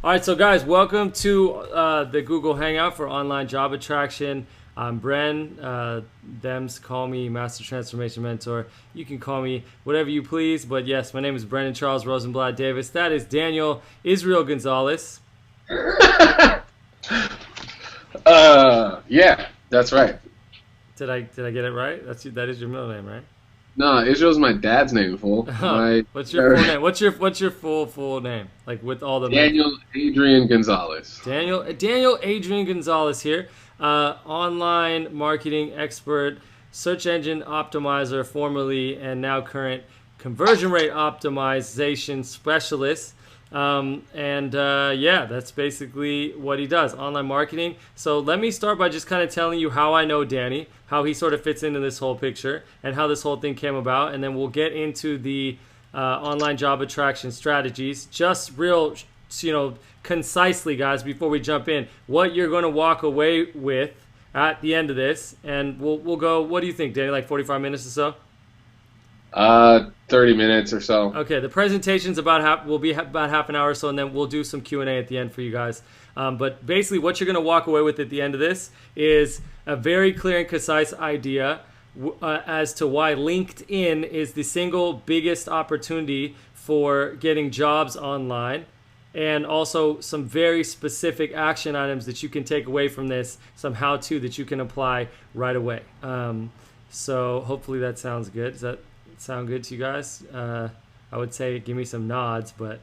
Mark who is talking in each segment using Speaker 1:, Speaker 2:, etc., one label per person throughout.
Speaker 1: All right, so guys, welcome to the Google Hangout for online job attraction. I'm Bren. Thems call me Master Transformation Mentor. You can call me whatever you please, but yes, my name is Brendan Charles Rosenblatt Davis. That is Daniel Israel Gonzalez.
Speaker 2: Yeah, that's right.
Speaker 1: Did I get it right? That is your middle name, right?
Speaker 2: No, Israel's my dad's name, fool.
Speaker 1: What's your full name? What's your full name? Like with all the
Speaker 2: Daniel Adrian Gonzalez.
Speaker 1: Daniel Adrian Gonzalez here, online marketing expert, search engine optimizer, formerly and now current conversion rate optimization specialist. Yeah, that's basically what he does, online marketing. So let me start by just kind of telling you how I know Danny, how he sort of fits into this whole picture, and how this whole thing came about. And then we'll get into the online job attraction strategies, just real, concisely, guys, before we jump in, what you're going to walk away with at the end of this. And we'll go, what do you think, Danny, like 45 minutes or so?
Speaker 2: 30 minutes or so.
Speaker 1: Okay, the presentation's will be about half an hour or so, and then we'll do some Q&A at the end for you guys. But basically, what you're going to walk away with at the end of this is a very clear and concise idea as to why LinkedIn is the single biggest opportunity for getting jobs online, and also some very specific action items that you can take away from this, some how-to that you can apply right away. So hopefully that sounds good. Does that sound good to you guys? I would say give me some nods, but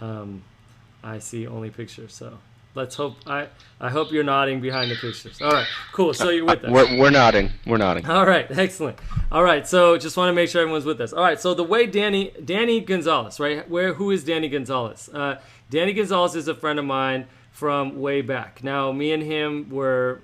Speaker 1: I see only pictures, so let's hope. I hope you're nodding behind the pictures. All right, cool. So you're with us.
Speaker 3: We're nodding. We're nodding.
Speaker 1: All right, excellent. All right, so just want to make sure everyone's with us. All right, so the way Danny Gonzalez, right? Who is Danny Gonzalez? Danny Gonzalez is a friend of mine from way back. Now, me and him were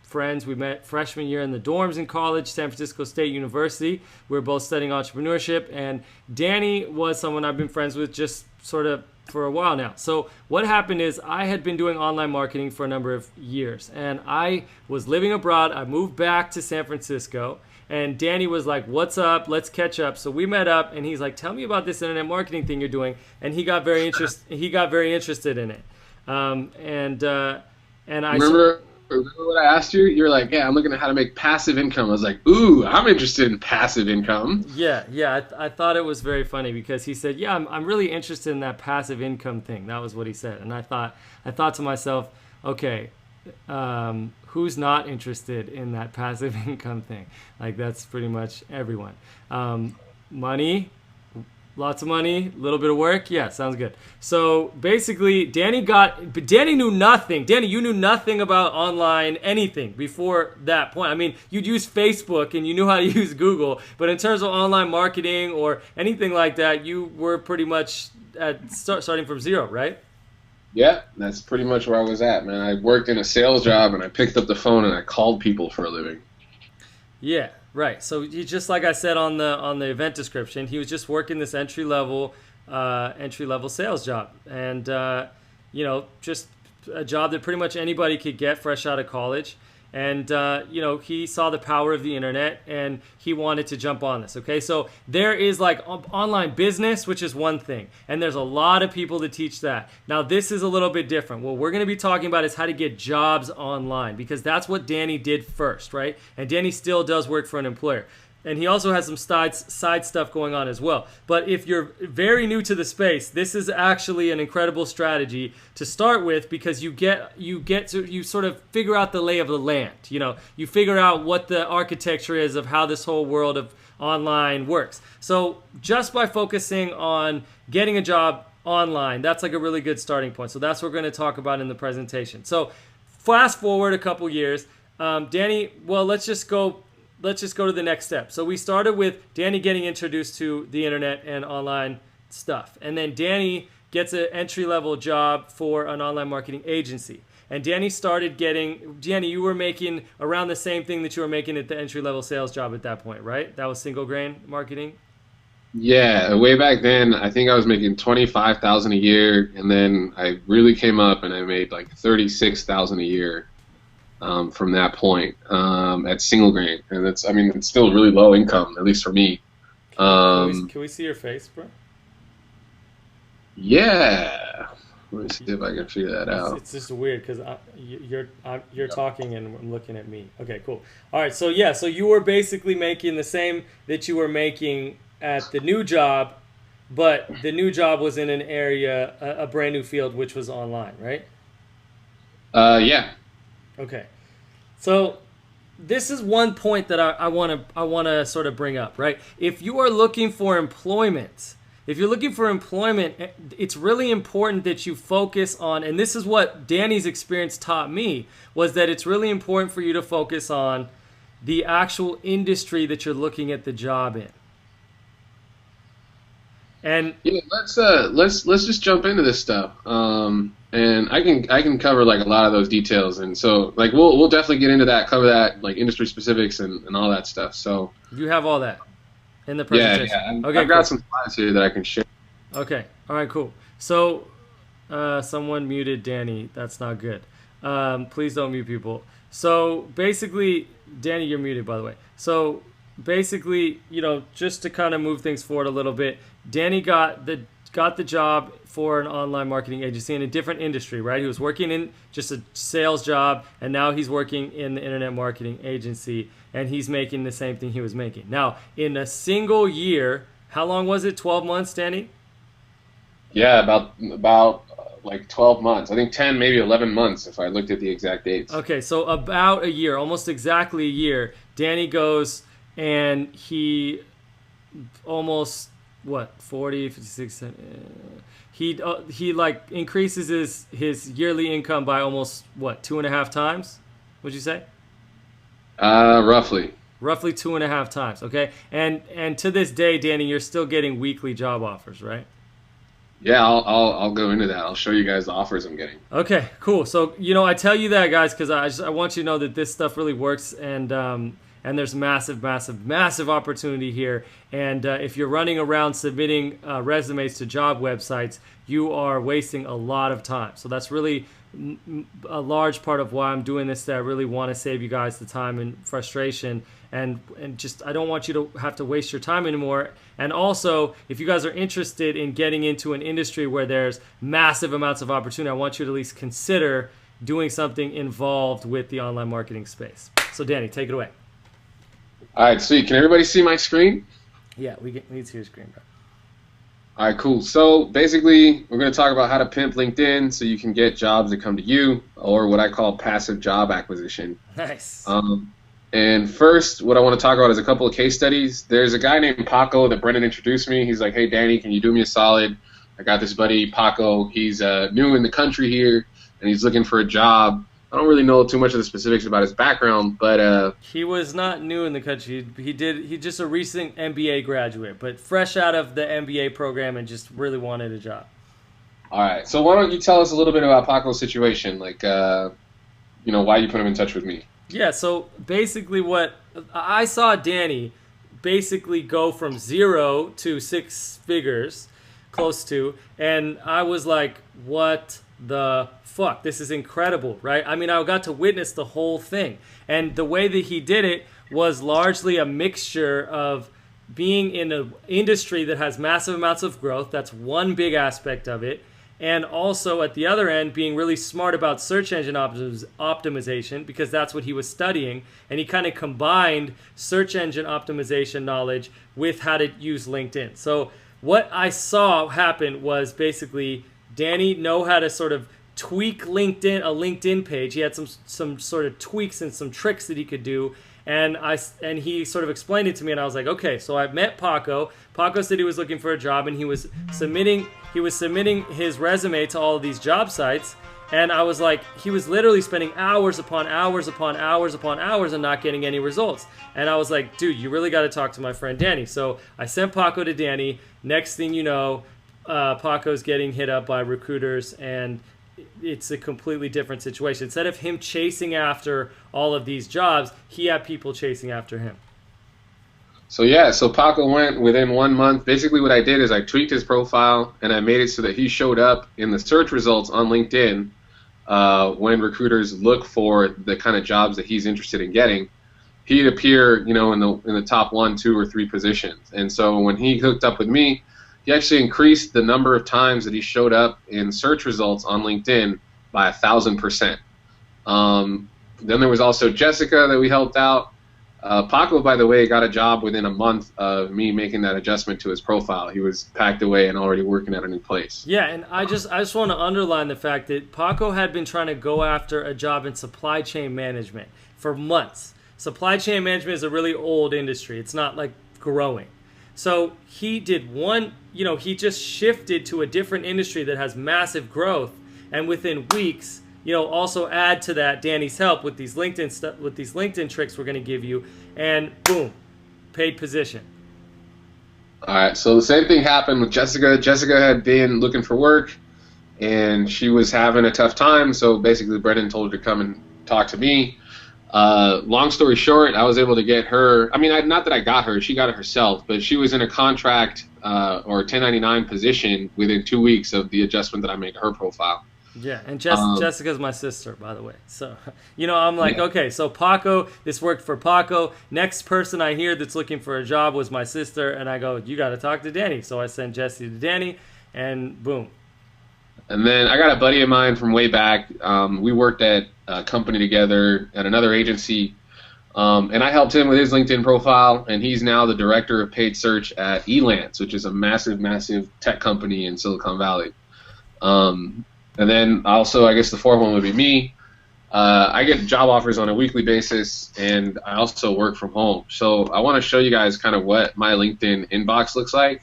Speaker 1: friends. We met freshman year in the dorms in college, San Francisco State University. We were both studying entrepreneurship, and Danny was someone I've been friends with just sort of for a while now. So what happened is I had been doing online marketing for a number of years, and I was living abroad. I moved back to San Francisco, and Danny was like, what's up? Let's catch up. So we met up, and he's like, tell me about this internet marketing thing you're doing. And he got very interested in it. And I
Speaker 2: remember what I asked you? You're like, yeah, I'm looking at how to make passive income. I was like, ooh, I'm interested in passive income.
Speaker 1: Yeah. I thought it was very funny because he said, yeah, I'm really interested in that passive income thing. That was what he said. And I thought to myself, okay, who's not interested in that passive income thing? Like, that's pretty much everyone. Money. Lots of money, a little bit of work. Yeah, sounds good. So basically, Danny knew nothing. Danny, you knew nothing about online anything before that point. I mean, you'd use Facebook and you knew how to use Google, but in terms of online marketing or anything like that, you were pretty much starting from zero, right?
Speaker 2: Yeah, that's pretty much where I was at, man. I worked in a sales job and I picked up the phone and I called people for a living.
Speaker 1: Yeah. Right. So he, just like I said on the event description, he was just working this entry level sales job, and just a job that pretty much anybody could get fresh out of college. And he saw the power of the internet, and he wanted to jump on this. Okay, so there is like online business, which is one thing, and there's a lot of people that teach that. Now this is a little bit different. What we're going to be talking about is how to get jobs online, because that's what Danny did first, right? And Danny still does work for an employer. And he also has some side stuff going on as well. But if you're very new to the space, this is actually an incredible strategy to start with, because you sort of figure out the lay of the land. You figure out what the architecture is of how this whole world of online works. So just by focusing on getting a job online, that's like a really good starting point. So that's what we're going to talk about in the presentation. So fast forward a couple years, Danny. Well, let's just go to the next step. So we started with Danny getting introduced to the internet and online stuff. And then Danny gets an entry-level job for an online marketing agency. And Danny, you were making around the same thing that you were making at the entry-level sales job at that point, right? That was single grain marketing?
Speaker 2: Yeah, way back then, I think I was making $25,000 a year, and then I really came up and I made like $36,000 a year. From that point at single grain, and it's still really low income, at least for me.
Speaker 1: Can we see your face, bro?
Speaker 2: Yeah. Let me see if I can figure that
Speaker 1: It's,
Speaker 2: out.
Speaker 1: it's just weird because you're talking and I'm looking at me. Okay, cool. All right, so yeah, so you were basically making the same that you were making at the new job, but the new job was in an area, a brand new field, which was online, right?
Speaker 2: Yeah.
Speaker 1: Okay. So this is one point that I want to sort of bring up, right? If you are looking for employment, if you're looking for employment, it's really important that you focus on, and this is what Danny's experience taught me, was that it's really important for you to focus on the actual industry that you're looking at the job in. And
Speaker 2: Yeah, let's just jump into this stuff. And I can cover like a lot of those details, and so like we'll definitely get into that, cover that like industry specifics and all that stuff. So
Speaker 1: you have all that in the
Speaker 2: yeah,
Speaker 1: presentation.
Speaker 2: yeah,
Speaker 1: Okay,
Speaker 2: I've
Speaker 1: cool.
Speaker 2: got some slides here that I can share.
Speaker 1: Okay. All right, cool. So, someone muted Danny. That's not good. Please don't mute people. So, basically, Danny, you're muted, by the way. So, basically, just to kind of move things forward a little bit, Danny got the job for an online marketing agency in a different industry, right? He was working in just a sales job, and now he's working in the internet marketing agency, and he's making the same thing he was making. Now, in a single year, how long was it? 12 months, Danny?
Speaker 2: Yeah, about like 12 months. I think 10, maybe 11 months if I looked at the exact dates.
Speaker 1: Okay, so about a year, almost exactly a year, Danny goes and he almost, 40, 56, he like increases his yearly income by almost, 2.5 times, would you say?
Speaker 2: Roughly.
Speaker 1: Roughly 2.5 times, okay? And to this day, Danny, you're still getting weekly job offers, right?
Speaker 2: Yeah, I'll go into that. I'll show you guys the offers I'm getting.
Speaker 1: Okay, cool. So, I tell you that, guys, because I want you to know that this stuff really works, and there's massive, massive, massive opportunity here. And if you're running around submitting resumes to job websites, you are wasting a lot of time. So that's really a large part of why I'm doing this, that I really want to save you guys the time and frustration, and just I don't want you to have to waste your time anymore. And also, if you guys are interested in getting into an industry where there's massive amounts of opportunity, I want you to at least consider doing something involved with the online marketing space. So Danny, take it away.
Speaker 2: All right, sweet. Can everybody see my screen?
Speaker 1: Yeah, we need to see your screen, bro.
Speaker 2: All right, cool. So basically, we're going to talk about how to pimp LinkedIn so you can get jobs that come to you, or what I call passive job acquisition.
Speaker 1: Nice.
Speaker 2: And first, what I want to talk about is a couple of case studies. There's a guy named Paco that Brendan introduced me. He's like, hey, Danny, can you do me a solid? I got this buddy, Paco. He's new in the country here, and he's looking for a job. I don't really know too much of the specifics about his background, but
Speaker 1: he was not new in the country. He's just a recent MBA graduate, but fresh out of the MBA program and just really wanted a job.
Speaker 2: All right. So why don't you tell us a little bit about Paco's situation, like why you put him in touch with me?
Speaker 1: Yeah. So basically, what I saw Danny basically go from 0 to 6 figures, close to, and I was like, what the fuck, this is incredible, right? I mean, I got to witness the whole thing, and the way that he did it was largely a mixture of being in an industry that has massive amounts of growth. That's one big aspect of it. And also at the other end, being really smart about search engine optimization, because that's what he was studying. And he kind of combined search engine optimization knowledge with how to use LinkedIn. So what I saw happen was basically Danny know how to sort of tweak a LinkedIn page. He had some sort of tweaks and some tricks that he could do. And he sort of explained it to me, and I was like, okay. So I met Paco. Paco said he was looking for a job, and he was submitting his resume to all of these job sites. And I was like, he was literally spending hours upon hours upon hours upon hours and not getting any results. And I was like, dude, you really got to talk to my friend Danny. So I sent Paco to Danny. Next thing you know, Paco's getting hit up by recruiters, and it's a completely different situation. Instead of him chasing after all of these jobs, he had people chasing after him.
Speaker 2: So Paco went within 1 month. Basically what I did is I tweaked his profile, and I made it so that he showed up in the search results on LinkedIn when recruiters look for the kind of jobs that he's interested in getting. He'd appear, in the top 1, 2, or 3 positions. And so when he hooked up with me, he actually increased the number of times that he showed up in search results on LinkedIn by 1,000%. Then there was also Jessica that we helped out. Paco, by the way, got a job within a month of me making that adjustment to his profile. He was packed away and already working at a new place.
Speaker 1: Yeah, and I just want to underline the fact that Paco had been trying to go after a job in supply chain management for months. Supply chain management is a really old industry. It's not like growing. So he did one, he just shifted to a different industry that has massive growth, and within weeks, also add to that Danny's help with these LinkedIn tricks we're going to give you, and boom, paid position.
Speaker 2: All right, so the same thing happened with Jessica. Jessica had been looking for work, and she was having a tough time, so basically Brendan told her to come and talk to me. Long story short, I was able to get her, not that I got her, she got it herself, but she was in a contract or 1099 position within 2 weeks of the adjustment that I made to her profile.
Speaker 1: Yeah, and Jessica's my sister, by the way. So, I'm like, okay, so Paco, this worked for Paco. Next person I hear that's looking for a job was my sister, and I go, you got to talk to Danny. So I send Jesse to Danny, and boom.
Speaker 2: And then I got a buddy of mine from way back. We worked at a company together at another agency, and I helped him with his LinkedIn profile, and he's now the director of paid search at Elance, which is a massive, massive tech company in Silicon Valley. And then also, I guess the fourth one would be me. I get job offers on a weekly basis, and I also work from home. So I want to show you guys kind of what my LinkedIn inbox looks like.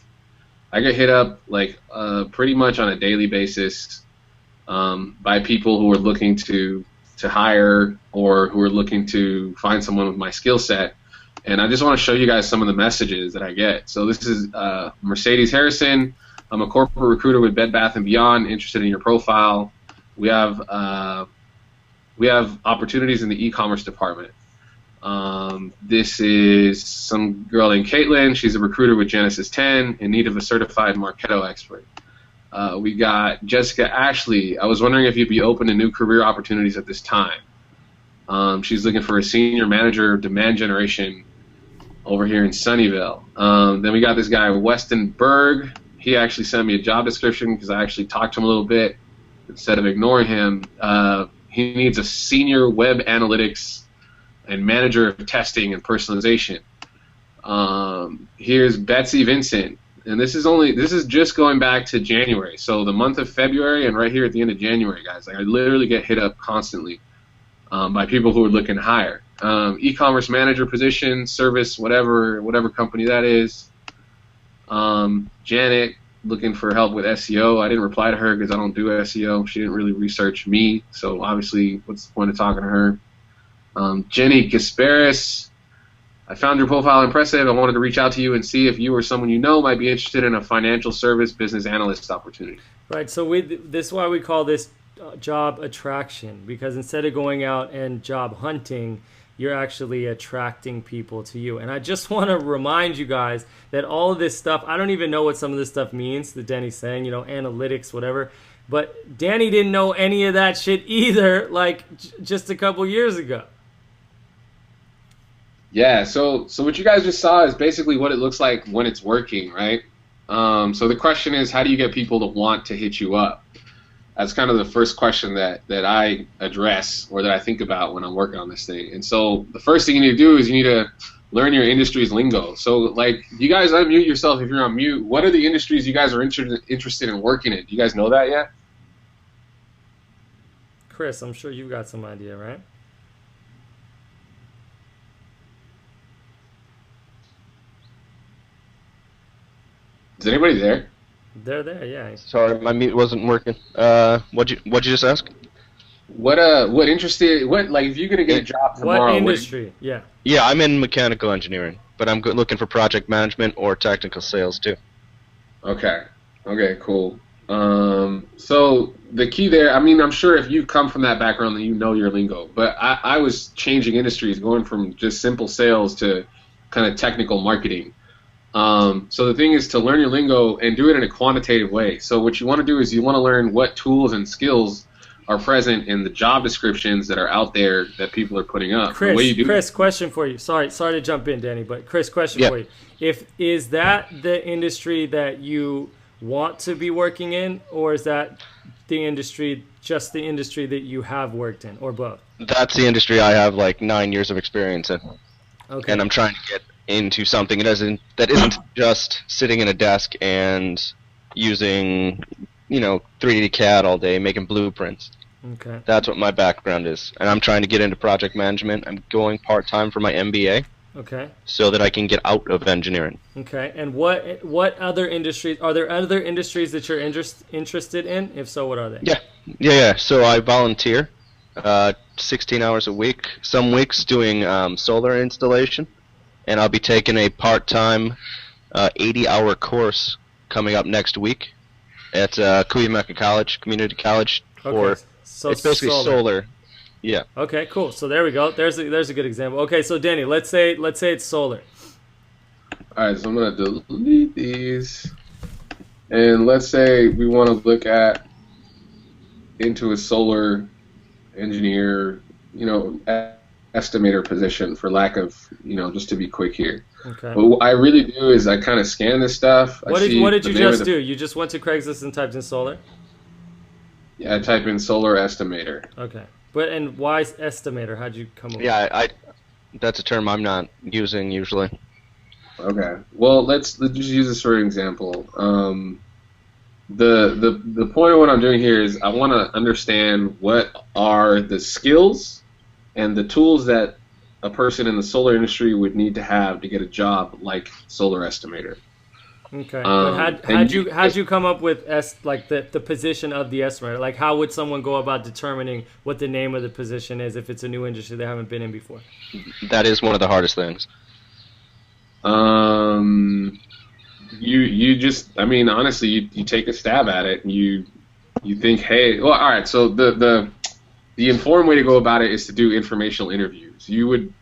Speaker 2: I get hit up pretty much on a daily basis by people who are looking to hire or who are looking to find someone with my skill set. And I just want to show you guys some of the messages that I get. So this is Mercedes Harrison. I'm a corporate recruiter with Bed Bath & Beyond, interested in your profile. We have opportunities in the e-commerce department. This is some girl named Caitlin. She's a recruiter with Genesis 10 in need of a certified Marketo expert. We got Jessica Ashley. I was wondering if you'd be open to new career opportunities at this time. She's looking for a senior manager of demand generation over here in Sunnyvale. Then we got this guy, Weston Berg. He actually sent me a job description because I actually talked to him a little bit instead of ignoring him. He needs a senior web analytics and manager of testing and personalization. Here's Betsy Vincent, and this is just going back to January. So the month of February and right here at the end of January, guys, I literally get hit up constantly by people who are looking to hire. E-commerce manager position, service, whatever company that is. Janet looking for help with SEO. I didn't reply to her because I don't do SEO. She didn't really research me, so obviously what's the point of talking to her? Jenny Gasparis, I found your profile impressive. I wanted to reach out to you and see if you or someone you know might be interested in a financial service business analyst opportunity.
Speaker 1: Right, so this is why we call this job attraction, because instead of going out and job hunting, you're actually attracting people to you. And I just want to remind you guys that all of this stuff, I don't even know what some of this stuff means that Danny's saying, analytics, whatever. But Danny didn't know any of that shit either, just a couple years ago.
Speaker 2: Yeah, so what you guys just saw is basically what it looks like when it's working, right? So the question is, how do you get people to want to hit you up? That's kind of the first question that I address or that I think about when I'm working on this thing. And so the first thing you need to do is you need to learn your industry's lingo. So, you guys unmute yourself if you're on mute. What are the industries you guys are interested in working in? Do you guys know that yet?
Speaker 1: Chris, I'm sure you've got some idea, right?
Speaker 2: Is anybody there?
Speaker 1: They're there, yeah.
Speaker 3: Sorry, my mute wasn't working. What'd you just ask?
Speaker 2: What interested? If you're gonna get a job tomorrow?
Speaker 1: What industry? Yeah.
Speaker 3: Yeah, I'm in mechanical engineering, but I'm looking for project management or technical sales too.
Speaker 2: Okay, cool. So the key there, I'm sure if you come from that background, then you know your lingo. But I was changing industries, going from just simple sales to kind of technical marketing. So the thing is to learn your lingo and do it in a quantitative way. So what you want to do is you want to learn what tools and skills are present in the job descriptions that are out there that people are putting up. The way you do
Speaker 1: Chris, question for you. Sorry to jump in, Danny, but Chris, question
Speaker 3: Yeah.
Speaker 1: for you. Is that the industry that you want to be working in, or is that just the industry that you have worked in, or both?
Speaker 3: That's the industry I have like 9 years of experience in,
Speaker 1: Okay.
Speaker 3: and I'm trying to get into something that isn't just sitting in a desk and using, 3D CAD all day, making blueprints.
Speaker 1: Okay.
Speaker 3: That's what my background is, and I'm trying to get into project management. I'm going part-time for my MBA
Speaker 1: Okay.
Speaker 3: so that I can get out of engineering.
Speaker 1: Okay. And what other industries are there? Other industries that you're interested in? If so, what are they?
Speaker 3: Yeah. So I volunteer 16 hours a week, some weeks doing solar installation, and I'll be taking a part-time 80-hour course coming up next week at Cuyamaca College, Community College.
Speaker 1: Okay. So
Speaker 3: It's basically solar. Yeah.
Speaker 1: Okay, cool. So there we go. There's a good example. Okay, so Danny, let's say it's solar.
Speaker 2: All right, so I'm going to delete these. And let's say we want to look into a solar engineer, estimator position, for lack of, just to be quick here.
Speaker 1: Okay.
Speaker 2: But what I really do is I kind of scan this stuff.
Speaker 1: What did you just do? You just went to Craigslist and typed in solar?
Speaker 2: Yeah, I type in solar estimator.
Speaker 1: Okay. And why estimator? How'd you come up with
Speaker 3: Yeah, that's a term I'm not using usually.
Speaker 2: Okay. Well, let's just use this for an example. The point of what I'm doing here is I want to understand what are the skills and the tools that a person in the solar industry would need to have to get a job like solar estimator.
Speaker 1: Okay. But how'd you come up with the position of the estimator? Like, how would someone go about determining what the name of the position is if it's a new industry they haven't been in before?
Speaker 3: That is one of the hardest things.
Speaker 2: You just, I mean, honestly, you take a stab at it and you think, hey, well, all right. So the informed way to go about it is to do informational interviews. You would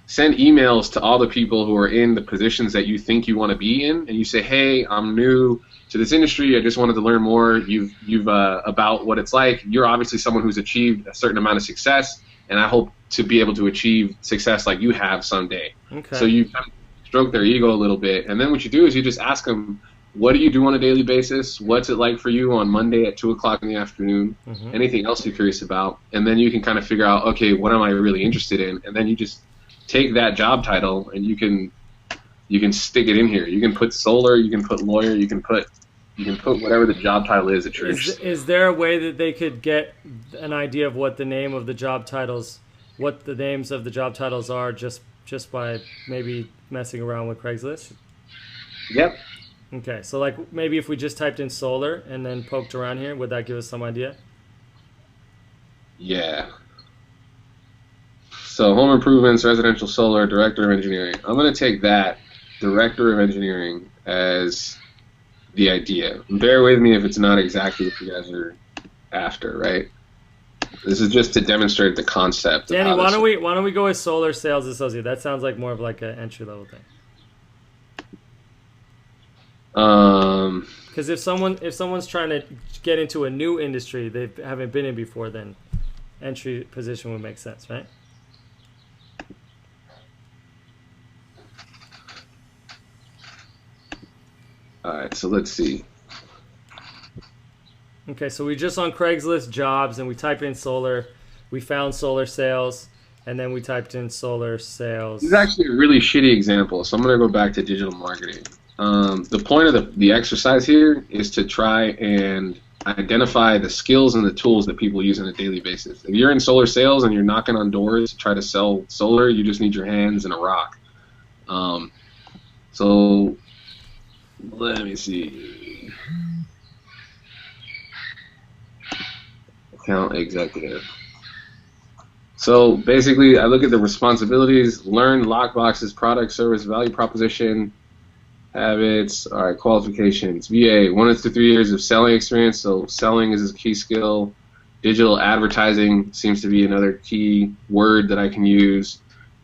Speaker 2: send emails to all the people who are in the positions that you think you want to be in, and you say, hey, I'm new to this industry. I just wanted to learn more. You've about what it's like. You're obviously someone who's achieved a certain amount of success, and I hope to be able to achieve success like you have someday.
Speaker 1: Okay.
Speaker 2: So you kind of stroke their ego a little bit, and then what you do is you just ask them, what do you do on a daily basis? What's it like for you on Monday at 2 o'clock in the afternoon?
Speaker 1: Mm-hmm.
Speaker 2: Anything else you're curious about? And then you can kind of figure out, okay, what am I really interested in? And then you just take that job title and you can stick it in here. You can put solar, you can put lawyer, you can put whatever the job title is that you're interested in.
Speaker 1: Is there a way that they could get an idea of what the name of the job titles, what the names of the job titles are, just by maybe messing around with Craigslist?
Speaker 2: Yep.
Speaker 1: Okay, so like maybe if we just typed in solar and then poked around here, would that give us some idea?
Speaker 2: Yeah. So home improvements, residential solar, director of engineering. I'm going to take that, director of engineering, as the idea. Bear with me if it's not exactly what you guys are after, right? This is just to demonstrate the concept.
Speaker 1: Danny, why don't we go with solar sales associate? That sounds like more of like an entry level thing. Because if someone's trying to get into a new industry they haven't been in before, then entry position would make sense, right?
Speaker 2: All right, so let's see.
Speaker 1: Okay, so we just on Craigslist jobs and we type in solar, we found solar sales, and then we typed in solar sales.
Speaker 2: This is actually a really shitty example, so I'm going to go back to digital marketing. The point of the exercise here is to try and identify the skills and the tools that people use on a daily basis. If you're in solar sales and you're knocking on doors to try to sell solar, you just need your hands and a rock. So let me see. Account executive. So basically, I look at the responsibilities, learn lockboxes, product, service, value proposition, habits, all right, qualifications. VA, 1 to 3 years of selling experience, so selling is a key skill. Digital advertising seems to be another key word that I can use.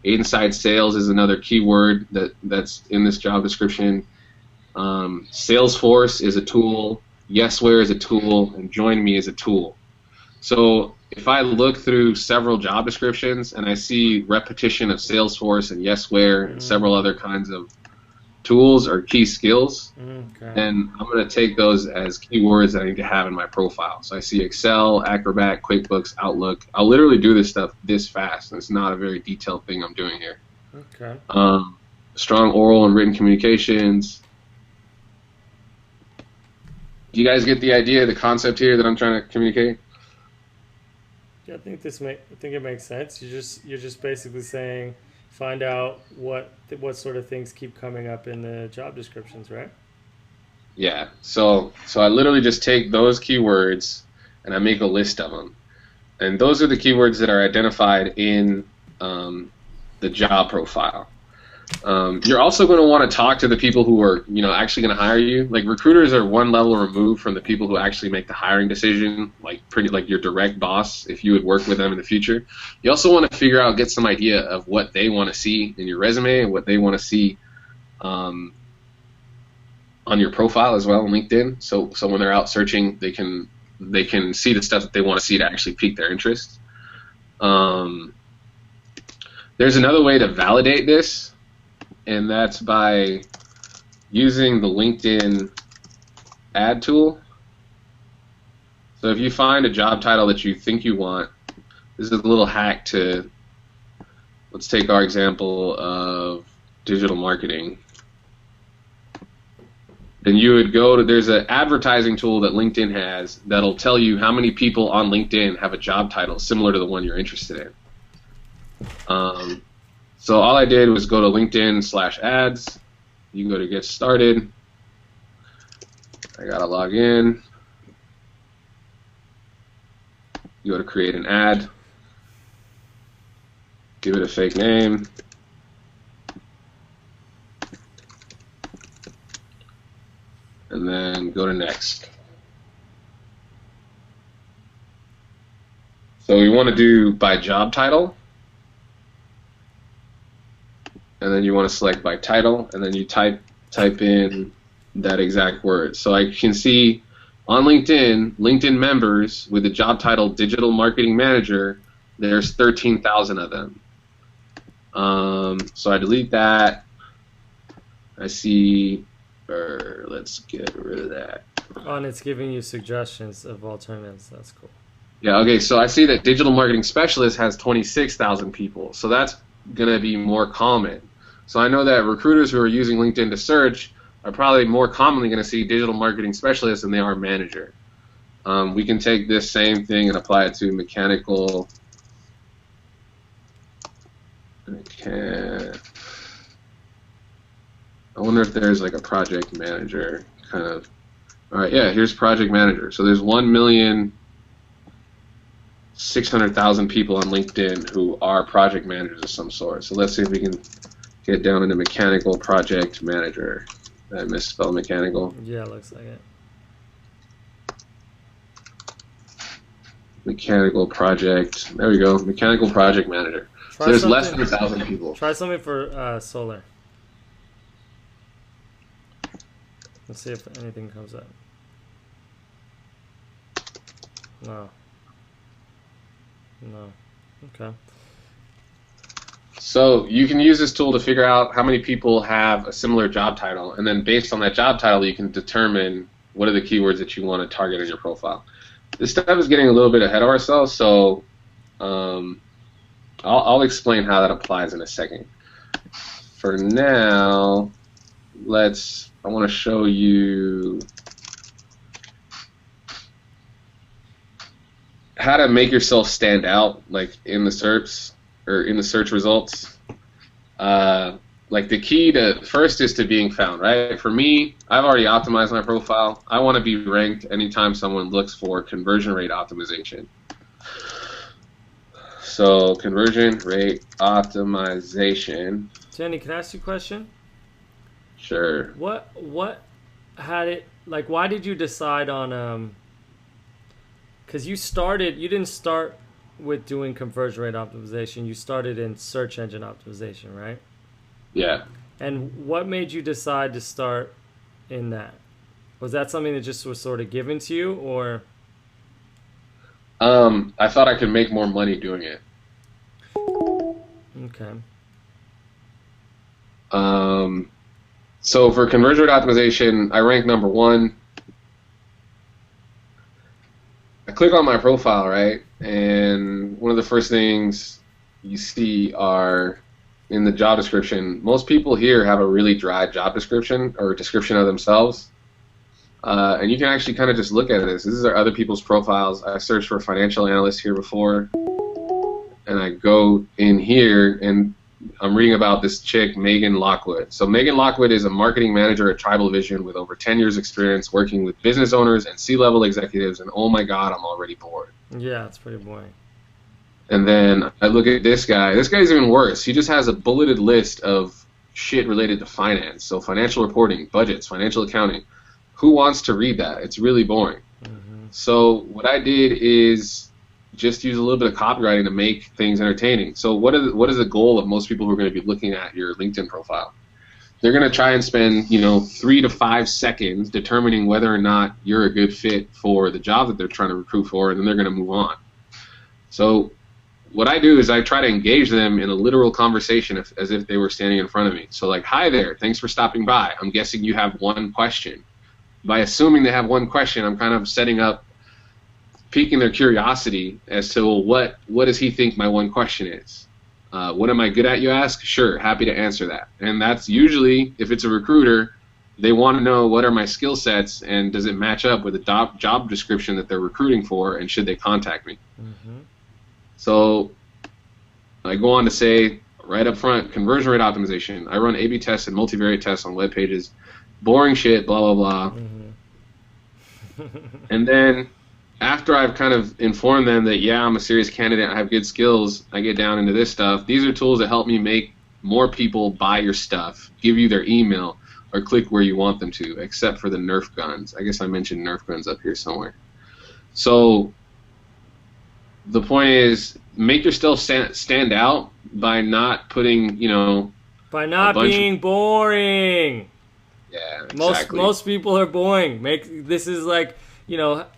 Speaker 2: Inside sales is another key word that's in this job description. Salesforce is a tool. Yesware is a tool, and Join Me is a tool. So if I look through several job descriptions and I see repetition of Salesforce and Yesware and several other kinds of tools or key skills,
Speaker 1: Okay.
Speaker 2: and I'm going to take those as keywords that I need to have in my profile. So I see Excel, Acrobat, QuickBooks, Outlook. I'll literally do this stuff this fast, and it's not a very detailed thing I'm doing here.
Speaker 1: Okay.
Speaker 2: Strong oral and written communications. Do you guys get the idea, the concept here that I'm trying to communicate?
Speaker 1: Yeah, I think it makes sense. You're just basically saying find out what sort of things keep coming up in the job descriptions, right?
Speaker 2: Yeah. So I literally just take those keywords and I make a list of them, and those are the keywords that are identified in the job profile. You're also going to want to talk to the people who are, actually going to hire you. Like recruiters are one level removed from the people who actually make the hiring decision, like your direct boss, if you would work with them in the future. You also want to get some idea of what they want to see in your resume and what they want to see on your profile as well on LinkedIn. So when they're out searching, they can see the stuff that they want to see to actually pique their interest. There's another way to validate this, and that's by using the LinkedIn ad tool. So if you find a job title that you think you want, this is a little hack to, let's take our example of digital marketing. Then you would there's an advertising tool that LinkedIn has that'll tell you how many people on LinkedIn have a job title similar to the one you're interested in. So all I did was go to LinkedIn/ads. You can go to get started. I gotta log in. You go to create an ad. Give it a fake name. And then go to next. So we want to do by job title. And then you want to select by title, and then you type in that exact word. So I can see on LinkedIn members with the job title Digital Marketing Manager, there's 13,000 of them. So I delete that. I see, let's get rid of that.
Speaker 1: Oh, and it's giving you suggestions of alternatives. That's cool.
Speaker 2: Yeah, okay, so I see that Digital Marketing Specialist has 26,000 people. So that's going to be more common. So I know that recruiters who are using LinkedIn to search are probably more commonly going to see digital marketing specialist than they are manager. We can take this same thing and apply it to mechanical. I wonder if there's like a project manager kind of. All right, yeah, here's project manager. So there's 1,600,000 people on LinkedIn who are project managers of some sort. So let's see if we can get down into mechanical project manager. Did I misspell mechanical?
Speaker 1: Yeah, looks like it.
Speaker 2: Mechanical project. There we go. Mechanical project manager. So there's less than 1,000 people.
Speaker 1: Try something for solar. Let's see if anything comes up. No. Okay.
Speaker 2: So you can use this tool to figure out how many people have a similar job title, and then based on that job title, you can determine what are the keywords that you want to target in your profile. This stuff is getting a little bit ahead of ourselves, so I'll explain how that applies in a second. For now, I want to show you how to make yourself stand out, like in the SERPs or in the search results. Like the key to first is to being found, right? For me, I've already optimized my profile. I want to be ranked anytime someone looks for conversion rate optimization. So conversion rate optimization.
Speaker 1: Jenny, can I ask you a question?
Speaker 2: Sure.
Speaker 1: What had it, like, why did you decide on, because you didn't start with doing conversion rate optimization, you started in search engine optimization, right?
Speaker 2: Yeah.
Speaker 1: And what made you decide to start in that? Was that something that just was sort of given to you, or?
Speaker 2: I thought I could make more money doing it.
Speaker 1: Okay.
Speaker 2: So for conversion rate optimization, I rank number 1. I click on my profile, right? And one of the first things you see are in the job description. Most people here have a really dry job description or description of themselves. And you can actually kind of just look at this. These are other people's profiles. I searched for financial analyst here before, and I go in here, and I'm reading about this chick, Megan Lockwood. So Megan Lockwood is a marketing manager at Tribal Vision with over 10 years experience working with business owners and C-level executives, and oh my God, I'm already bored.
Speaker 1: Yeah, it's pretty boring.
Speaker 2: And then I look at this guy. This guy's even worse. He just has a bulleted list of shit related to finance. So financial reporting, budgets, financial accounting. Who wants to read that? It's really boring.
Speaker 1: Mm-hmm.
Speaker 2: So what I did is just use a little bit of copywriting to make things entertaining. So what is the goal of most people who are going to be looking at your LinkedIn profile? They're going to try and spend 3 to 5 seconds determining whether or not you're a good fit for the job that they're trying to recruit for, and then they're going to move on. So what I do is I try to engage them in a literal conversation as if they were standing in front of me. So like, hi there, thanks for stopping by. I'm guessing you have one question. By assuming they have one question, I'm kind of setting up, piquing their curiosity as to, well, what does he think my one question is? What am I good at, you ask? Sure, happy to answer that. And that's usually, if it's a recruiter, they want to know what are my skill sets and does it match up with the job description that they're recruiting for, and should they contact me?
Speaker 1: Mm-hmm.
Speaker 2: So I go on to say right up front, conversion rate optimization. I run A/B tests and multivariate tests on web pages. Boring shit, blah, blah, blah.
Speaker 1: Mm-hmm.
Speaker 2: And then after I've kind of informed them that, yeah, I'm a serious candidate, I have good skills, I get down into this stuff. These are tools that help me make more people buy your stuff, give you their email, or click where you want them to, except for the Nerf guns. I guess I mentioned Nerf guns up here somewhere. So the point is, make yourself stand out by not putting,
Speaker 1: by not being boring.
Speaker 2: Yeah, exactly.
Speaker 1: Most people are boring. This is like,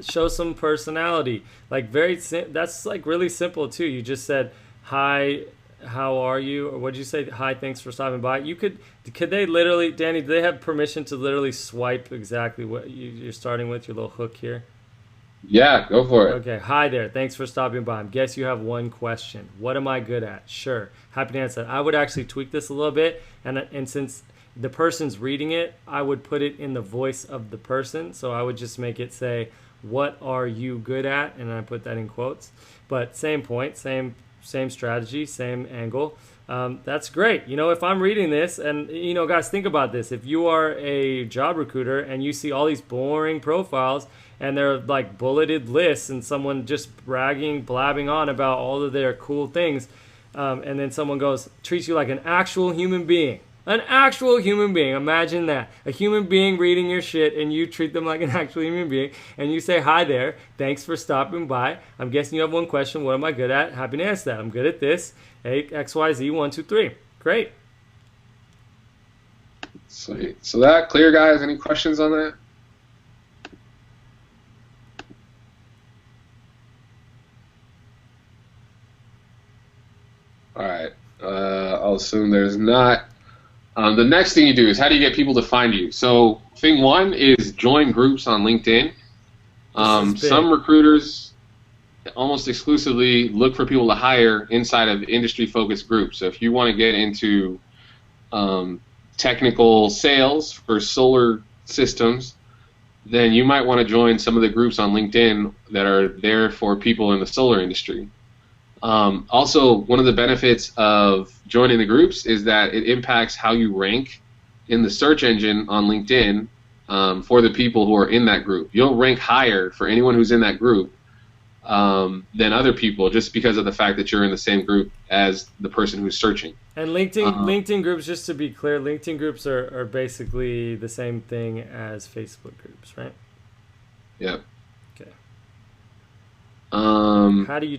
Speaker 1: show some personality. Like that's like really simple too. You just said, hi, how are you? Or what'd you say? Hi, thanks for stopping by. Could they literally, Danny, do they have permission to literally swipe exactly what you're starting with, your little hook here?
Speaker 2: Yeah, go for it.
Speaker 1: Okay, hi there. Thanks for stopping by. I guess you have one question. What am I good at? Sure. Happy to answer that. I would actually tweak this a little bit, and since the person's reading it, I would put it in the voice of the person. So I would just make it say, what are you good at? And I put that in quotes. But same point, same strategy, same angle. That's great. If I'm reading this, and guys, think about this. If you are a job recruiter and you see all these boring profiles and they're like bulleted lists and someone just blabbing on about all of their cool things, and then someone treats you like an actual human being. An actual human being. Imagine that. A human being reading your shit and you treat them like an actual human being and you say, hi there, thanks for stopping by. I'm guessing you have one question. What am I good at? Happy to answer that. I'm good at this. Hey, XYZ, 1, 2, 3. Great.
Speaker 2: Sweet. So that clear, guys? Any questions on that? All right. I'll assume there's not. The next thing you do is, how do you get people to find you? So thing one is join groups on LinkedIn. Some recruiters almost exclusively look for people to hire inside of industry-focused groups. So if you want to get into technical sales for solar systems, then you might want to join some of the groups on LinkedIn that are there for people in the solar industry. Also, one of the benefits of joining the groups is that it impacts how you rank in the search engine on LinkedIn for the people who are in that group. You'll rank higher for anyone who's in that group than other people, just because of the fact that you're in the same group as the person who's searching.
Speaker 1: And LinkedIn groups, just to be clear, LinkedIn groups are basically the same thing as Facebook groups, right?
Speaker 2: Yep.
Speaker 1: Okay.
Speaker 2: How
Speaker 1: do you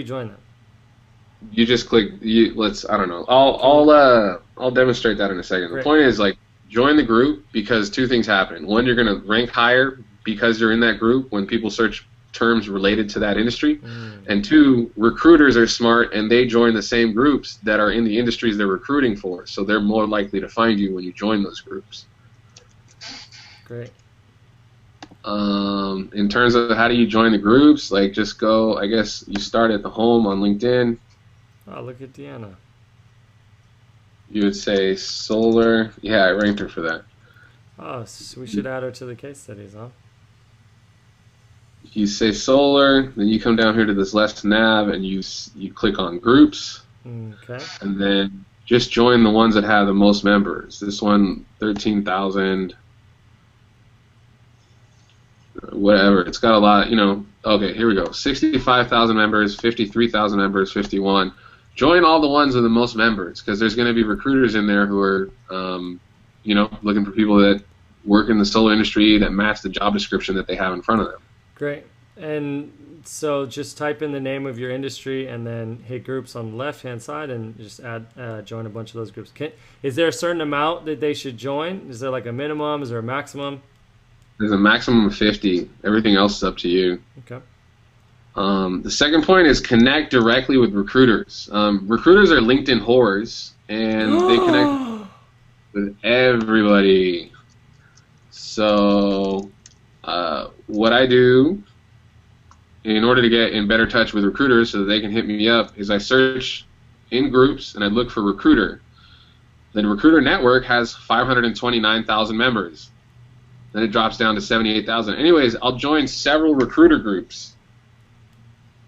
Speaker 1: join them?
Speaker 2: You just click. I don't know. I'll demonstrate that in a second.
Speaker 1: Great.
Speaker 2: The point is, join the group because two things happen. One, you're going to rank higher because you're in that group when people search terms related to that industry. And two, recruiters are smart and they join the same groups that are in the industries they're recruiting for, so they're more likely to find you when you join those groups.
Speaker 1: Great.
Speaker 2: In terms of how do you join the groups, like just go, I guess you start at the home on LinkedIn.
Speaker 1: Oh, look at Deanna.
Speaker 2: You would say solar. Yeah, I ranked her for that.
Speaker 1: Oh, so we should add her to the case studies, huh?
Speaker 2: You say solar, then you come down here to this left nav and you click on groups.
Speaker 1: Okay.
Speaker 2: And then just join the ones that have the most members. This one, 13,000, whatever. It's got a lot, Okay, here we go. 65,000 members, 53,000 members, 51. Join all the ones with the most members, because there's going to be recruiters in there who are, looking for people that work in the solar industry that match the job description that they have in front of them.
Speaker 1: Great. And so just type in the name of your industry and then hit groups on the left-hand side and just join a bunch of those groups. Is there a certain amount that they should join? Is there like a minimum? Is there a maximum?
Speaker 2: There's a maximum of 50. Everything else is up to you.
Speaker 1: Okay.
Speaker 2: The second point is connect directly with recruiters. Recruiters are LinkedIn whores, and they connect with everybody. So what I do in order to get in better touch with recruiters so that they can hit me up is I search in groups and I look for recruiter. Then Recruiter Network has 529,000 members. Then it drops down to 78,000. Anyways, I'll join several recruiter groups.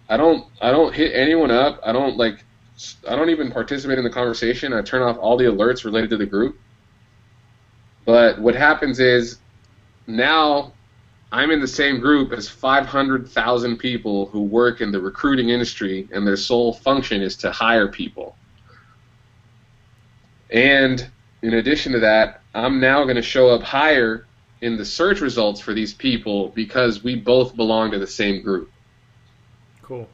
Speaker 2: I don't hit anyone up. I don't even participate in the conversation. I turn off all the alerts related to the group. But what happens is now I'm in the same group as 500,000 people who work in the recruiting industry, and their sole function is to hire people. And in addition to that, I'm now going to show up higher in the search results for these people because we both belong to the same group.
Speaker 1: Cool.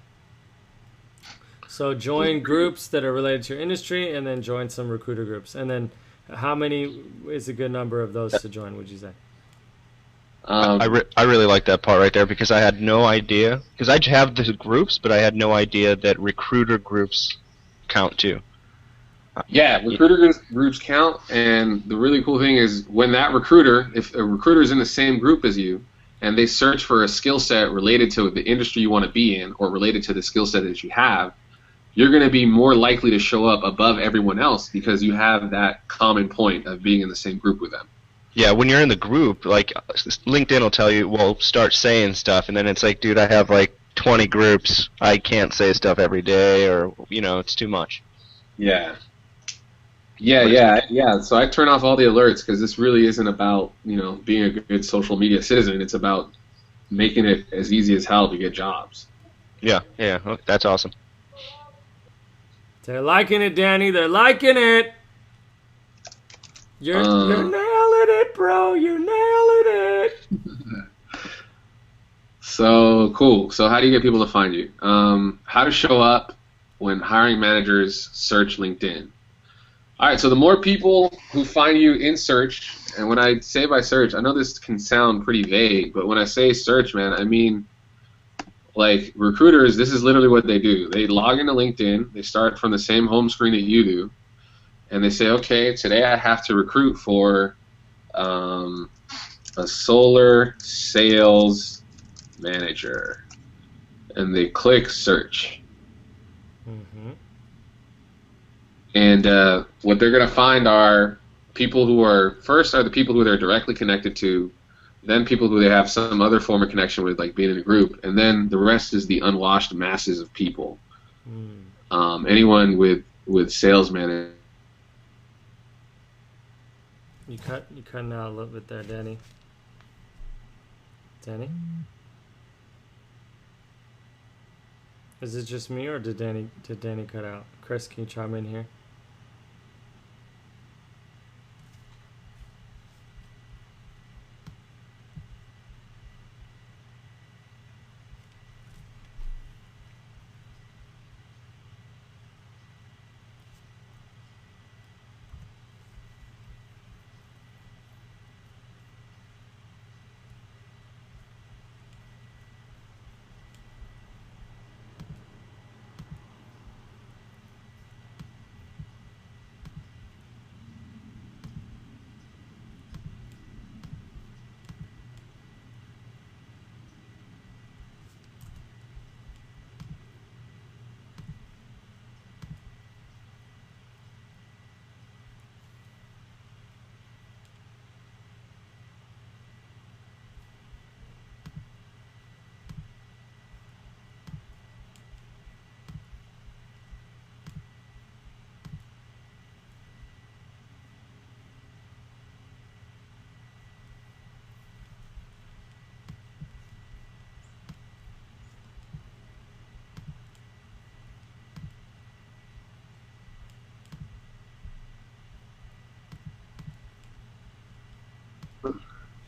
Speaker 1: So join groups that are related to your industry and then join some recruiter groups. And then how many is a good number of those to join, would you say?
Speaker 3: I really like that part right there because I had no idea. Because I have the groups, but I had no idea that recruiter groups count too.
Speaker 2: Yeah, recruiter groups count, and the really cool thing is when that recruiter, if a recruiter is in the same group as you, and they search for a skill set related to the industry you want to be in or related to the skill set that you have, you're going to be more likely to show up above everyone else because you have that common point of being in the same group with them.
Speaker 3: Yeah, when you're in the group, like LinkedIn will tell you, well, start saying stuff, and then it's like, dude, I have like 20 groups. I can't say stuff every day, or it's too much.
Speaker 2: Yeah. So I turn off all the alerts because this really isn't about being a good social media citizen. It's about making it as easy as hell to get jobs.
Speaker 3: Yeah, that's awesome.
Speaker 1: They're liking it, Danny. They're liking it. You're nailing it, bro. You're nailing it.
Speaker 2: So cool. So how do you get people to find you? How to show up when hiring managers search LinkedIn. All right, so the more people who find you in search, and when I say by search, I know this can sound pretty vague, but when I say search, man, I mean, like, recruiters, this is literally what they do. They log into LinkedIn, they start from the same home screen that you do, and they say, okay, today I have to recruit for a solar sales manager, and they click search.
Speaker 1: Mm-hmm.
Speaker 2: And what they're going to find are people who are the people who they're directly connected to, then people who they have some other form of connection with, like being in a group, and then the rest is the unwashed masses of people. Anyone with sales manager.
Speaker 1: You cutting out a little bit there, Danny. Danny? Is it just me, or did Danny cut out? Chris, can you chime in here?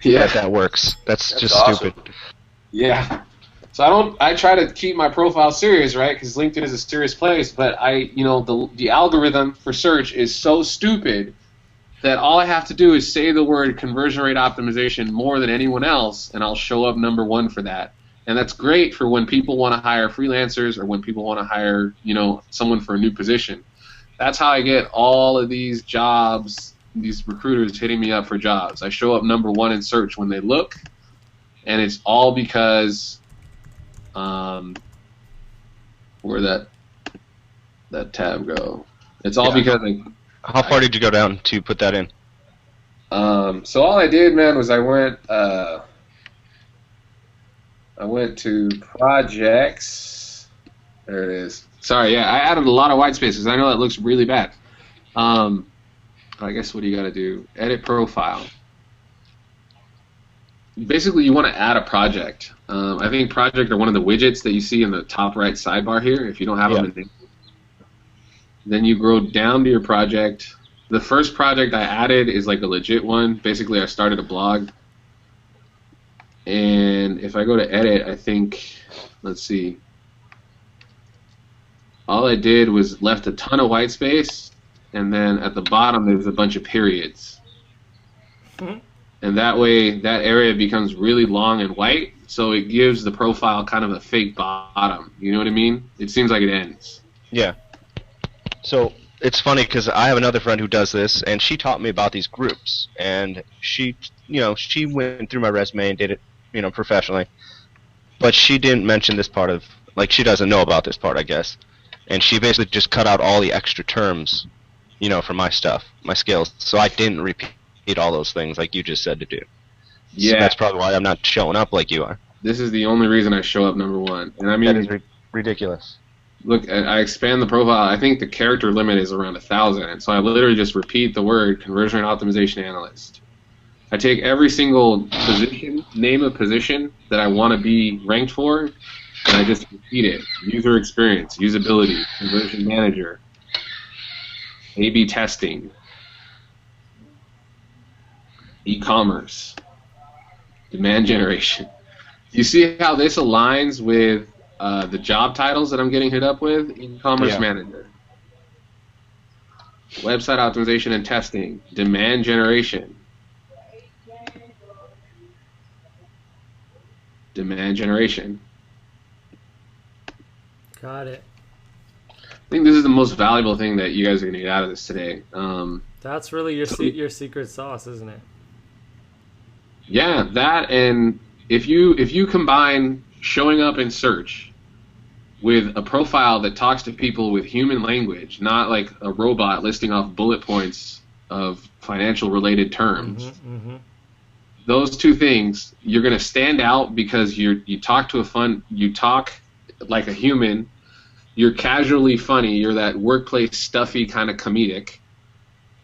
Speaker 2: Yeah.
Speaker 3: that works. That's just
Speaker 4: awesome.
Speaker 3: stupid.
Speaker 2: Yeah. So I try to keep my profile serious, right? Because LinkedIn is a serious place, but the algorithm for search is so stupid that all I have to do is say the word conversion rate optimization more than anyone else, and I'll show up number one for that. And that's great for when people want to hire freelancers or when people want to hire, someone for a new position. That's how I get all of these jobs, these recruiters hitting me up for jobs. I show up number one in search when they look, and it's all because where'd that tab go? It's all because
Speaker 3: How far did you go down to put that in?
Speaker 2: so all I did, man, was I went to projects. There it is. Sorry, yeah, I added a lot of white spaces. I know that looks really bad. I guess what do you got to do? Edit profile. Basically, you want to add a project. I think project are one of the widgets that you see in the top right sidebar here. If you don't have them, then you go down to your project. The first project I added is like a legit one. Basically, I started a blog. And if I go to edit, I think, let's see. All I did was left a ton of white space, and then at the bottom there's a bunch of periods. Mm-hmm. And that way, that area becomes really long and white, so it gives the profile kind of a fake bottom. You know what I mean? It seems like it ends.
Speaker 3: Yeah. So it's funny because I have another friend who does this, and she taught me about these groups, and she went through my resume and did it, professionally, but she didn't mention this part of, like, she doesn't know about this part, I guess, and she basically just cut out all the extra terms, for my stuff, my skills, so I didn't repeat all those things like you just said to do.
Speaker 2: Yeah.
Speaker 3: So that's probably why I'm not showing up like you are.
Speaker 2: This is the only reason I show up number one, and I mean,
Speaker 3: that is ridiculous.
Speaker 2: Look, I expand the profile. I think the character limit is around 1,000, and so I literally just repeat the word conversion rate optimization analyst. I take every single position, name a position that I want to be ranked for, and I just repeat it. User experience, usability, conversion manager, A/B testing, e-commerce, demand generation. You see how this aligns with the job titles that I'm getting hit up with? E-commerce manager, website optimization and testing, demand generation. Demand generation.
Speaker 1: Got it.
Speaker 2: I think this is the most valuable thing that you guys are going to get out of this today.
Speaker 1: That's really your secret sauce, isn't it?
Speaker 2: Yeah, that, and if you combine showing up in search with a profile that talks to people with human language, not like a robot listing off bullet points of financial related terms. Those two things, you're going to stand out because you talk like a human, you're casually funny, you're that workplace stuffy kind of comedic,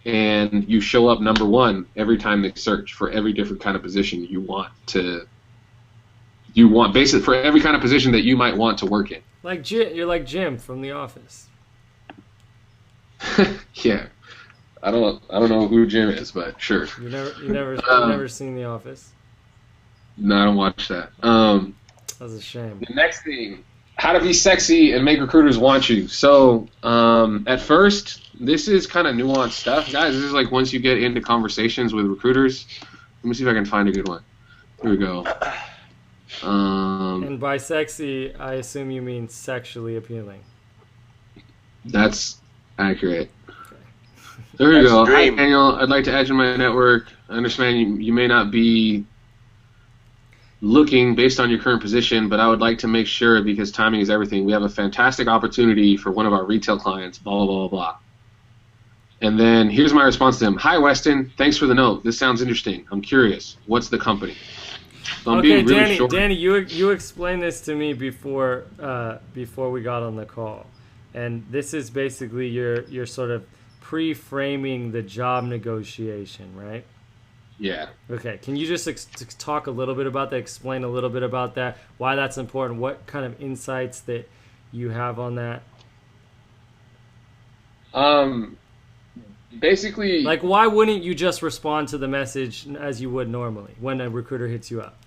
Speaker 2: and you show up number one every time they search for every different kind of position basically for every kind of position that you might want to work in.
Speaker 1: You're like Jim from The Office.
Speaker 2: Yeah. I don't know who Jim is, but sure.
Speaker 1: You never seen The Office?
Speaker 2: No, I don't watch that.
Speaker 1: That's a shame.
Speaker 2: The next thing, how to be sexy and make recruiters want you. So, at first, this is kind of nuanced stuff, guys. This is like once you get into conversations with recruiters. Let me see if I can find a good one. Here we go.
Speaker 1: And by sexy, I assume you mean sexually appealing.
Speaker 2: That's accurate. There we go. Hi, Daniel. I'd like to add you to my network. I understand you may not be looking based on your current position, but I would like to make sure, because timing is everything, we have a fantastic opportunity for one of our retail clients, blah, blah, blah, blah. And then here's my response to him. Hi, Weston. Thanks for the note. This sounds interesting. I'm curious. What's the company? So I'm being really
Speaker 1: Danny,
Speaker 2: short.
Speaker 1: Danny, you explained this to me before we got on the call. And this is basically your sort of pre-framing the job negotiation, right?
Speaker 2: Yeah.
Speaker 1: Okay. Can you just talk a little bit about that, explain a little bit about that, why that's important, what kind of insights that you have on that?
Speaker 2: basically,
Speaker 1: Like, why wouldn't you just respond to the message as you would normally when a recruiter hits you up?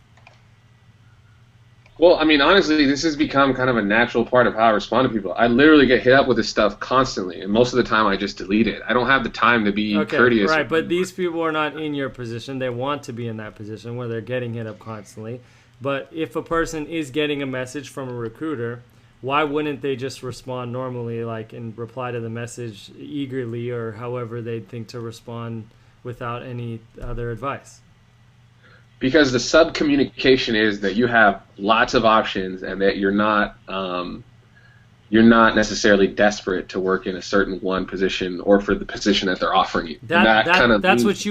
Speaker 2: well, I mean, honestly, this has become kind of a natural part of how I respond to people. I literally get hit up with this stuff constantly, and most of the time I just delete it. I don't have the time to be courteous.
Speaker 1: Right, but these people are not in your position. They want to be in that position where they're getting hit up constantly. But if a person is getting a message from a recruiter, why wouldn't they just respond normally, like, and reply to the message eagerly or however they think to respond without any other advice?
Speaker 2: Because the sub-communication is that you have lots of options and that you're not necessarily desperate to work in a certain one position or for the position that they're offering you.
Speaker 1: That's what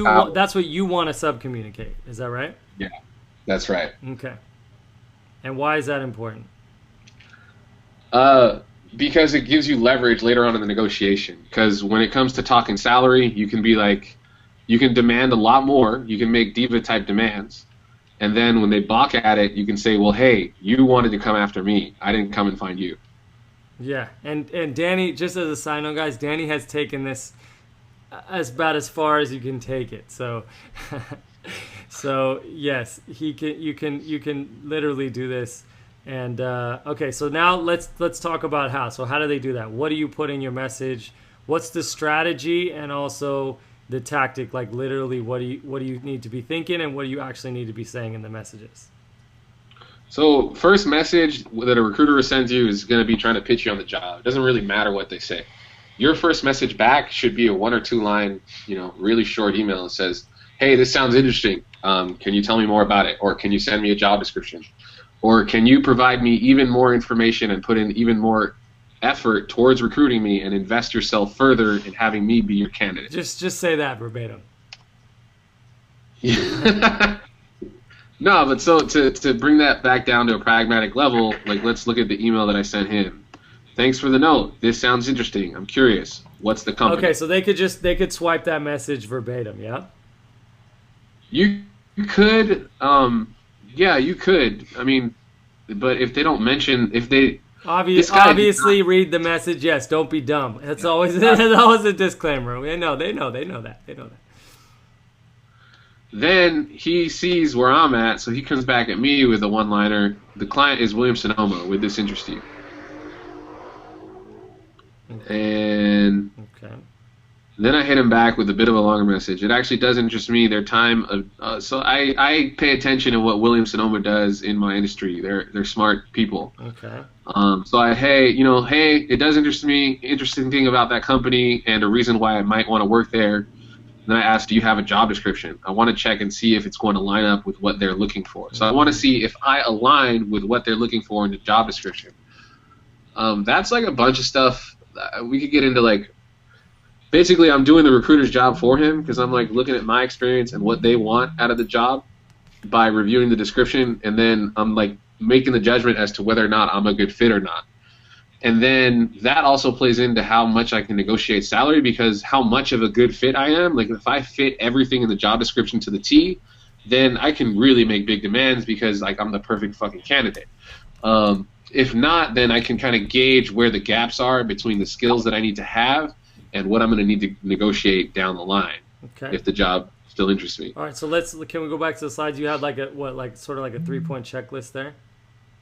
Speaker 1: you want to sub-communicate. Is that right?
Speaker 2: Yeah, that's right.
Speaker 1: Okay. And why is that important?
Speaker 2: Because it gives you leverage later on in the negotiation. Because when it comes to talking salary, you can be like, you can demand a lot more. You can make diva type demands. And then when they balk at it, you can say, well, hey, you wanted to come after me. I didn't come and find you.
Speaker 1: Yeah. And Danny, just as a side note, guys, Danny has taken this about as far as you can take it. So so yes, you can literally do this. And okay, so now let's talk about how. So how do they do that? What do you put in your message? What's the strategy and also the tactic? Like literally, what do you need to be thinking and what do you actually need to be saying in the messages?
Speaker 2: So first message that a recruiter sends you is going to be trying to pitch you on the job. It doesn't really matter what they say. Your first message back should be a 1 or 2 line, really short email that says, hey, this sounds interesting. Can you tell me more about it? Or can you send me a job description? Or can you provide me even more information and put in even more effort towards recruiting me and invest yourself further in having me be your candidate?
Speaker 1: Just say that verbatim.
Speaker 2: No, but so to bring that back down to a pragmatic level, like let's look at the email that I sent him. Thanks for the note. This sounds interesting. I'm curious. What's the company?
Speaker 1: Okay, so they could swipe that message verbatim, yeah?
Speaker 2: You could, yeah, you could. I mean, but if they don't mention, if they
Speaker 1: obviously read the message. Yes, don't be dumb. That's always a disclaimer. They know that.
Speaker 2: Then he sees where I'm at, so he comes back at me with a one-liner. The client is Williams-Sonoma. Would this interest you? And then I hit him back with a bit of a longer message. It actually does interest me. Their time, so I pay attention to what Williams-Sonoma does in my industry. They're smart people.
Speaker 1: Okay.
Speaker 2: So hey, it does interest me. Interesting thing about that company and a reason why I might want to work there. Then I asked, do you have a job description? I want to check and see if it's going to line up with what they're looking for. So I want to see if I align with what they're looking for in the job description. That's like a bunch of stuff. We could get into like, basically I'm doing the recruiter's job for him because I'm like looking at my experience and what they want out of the job by reviewing the description, and then I'm like making the judgment as to whether or not I'm a good fit or not. And then that also plays into how much I can negotiate salary, because how much of a good fit I am. Like if I fit everything in the job description to the T, then I can really make big demands because like I'm the perfect fucking candidate. If not, then I can kind of gauge where the gaps are between the skills that I need to have and what I'm going to need to negotiate down the line.
Speaker 1: Okay.
Speaker 2: If the job still interests me.
Speaker 1: All right, so can we go back to the slides? You had like sort of like a 3-point checklist there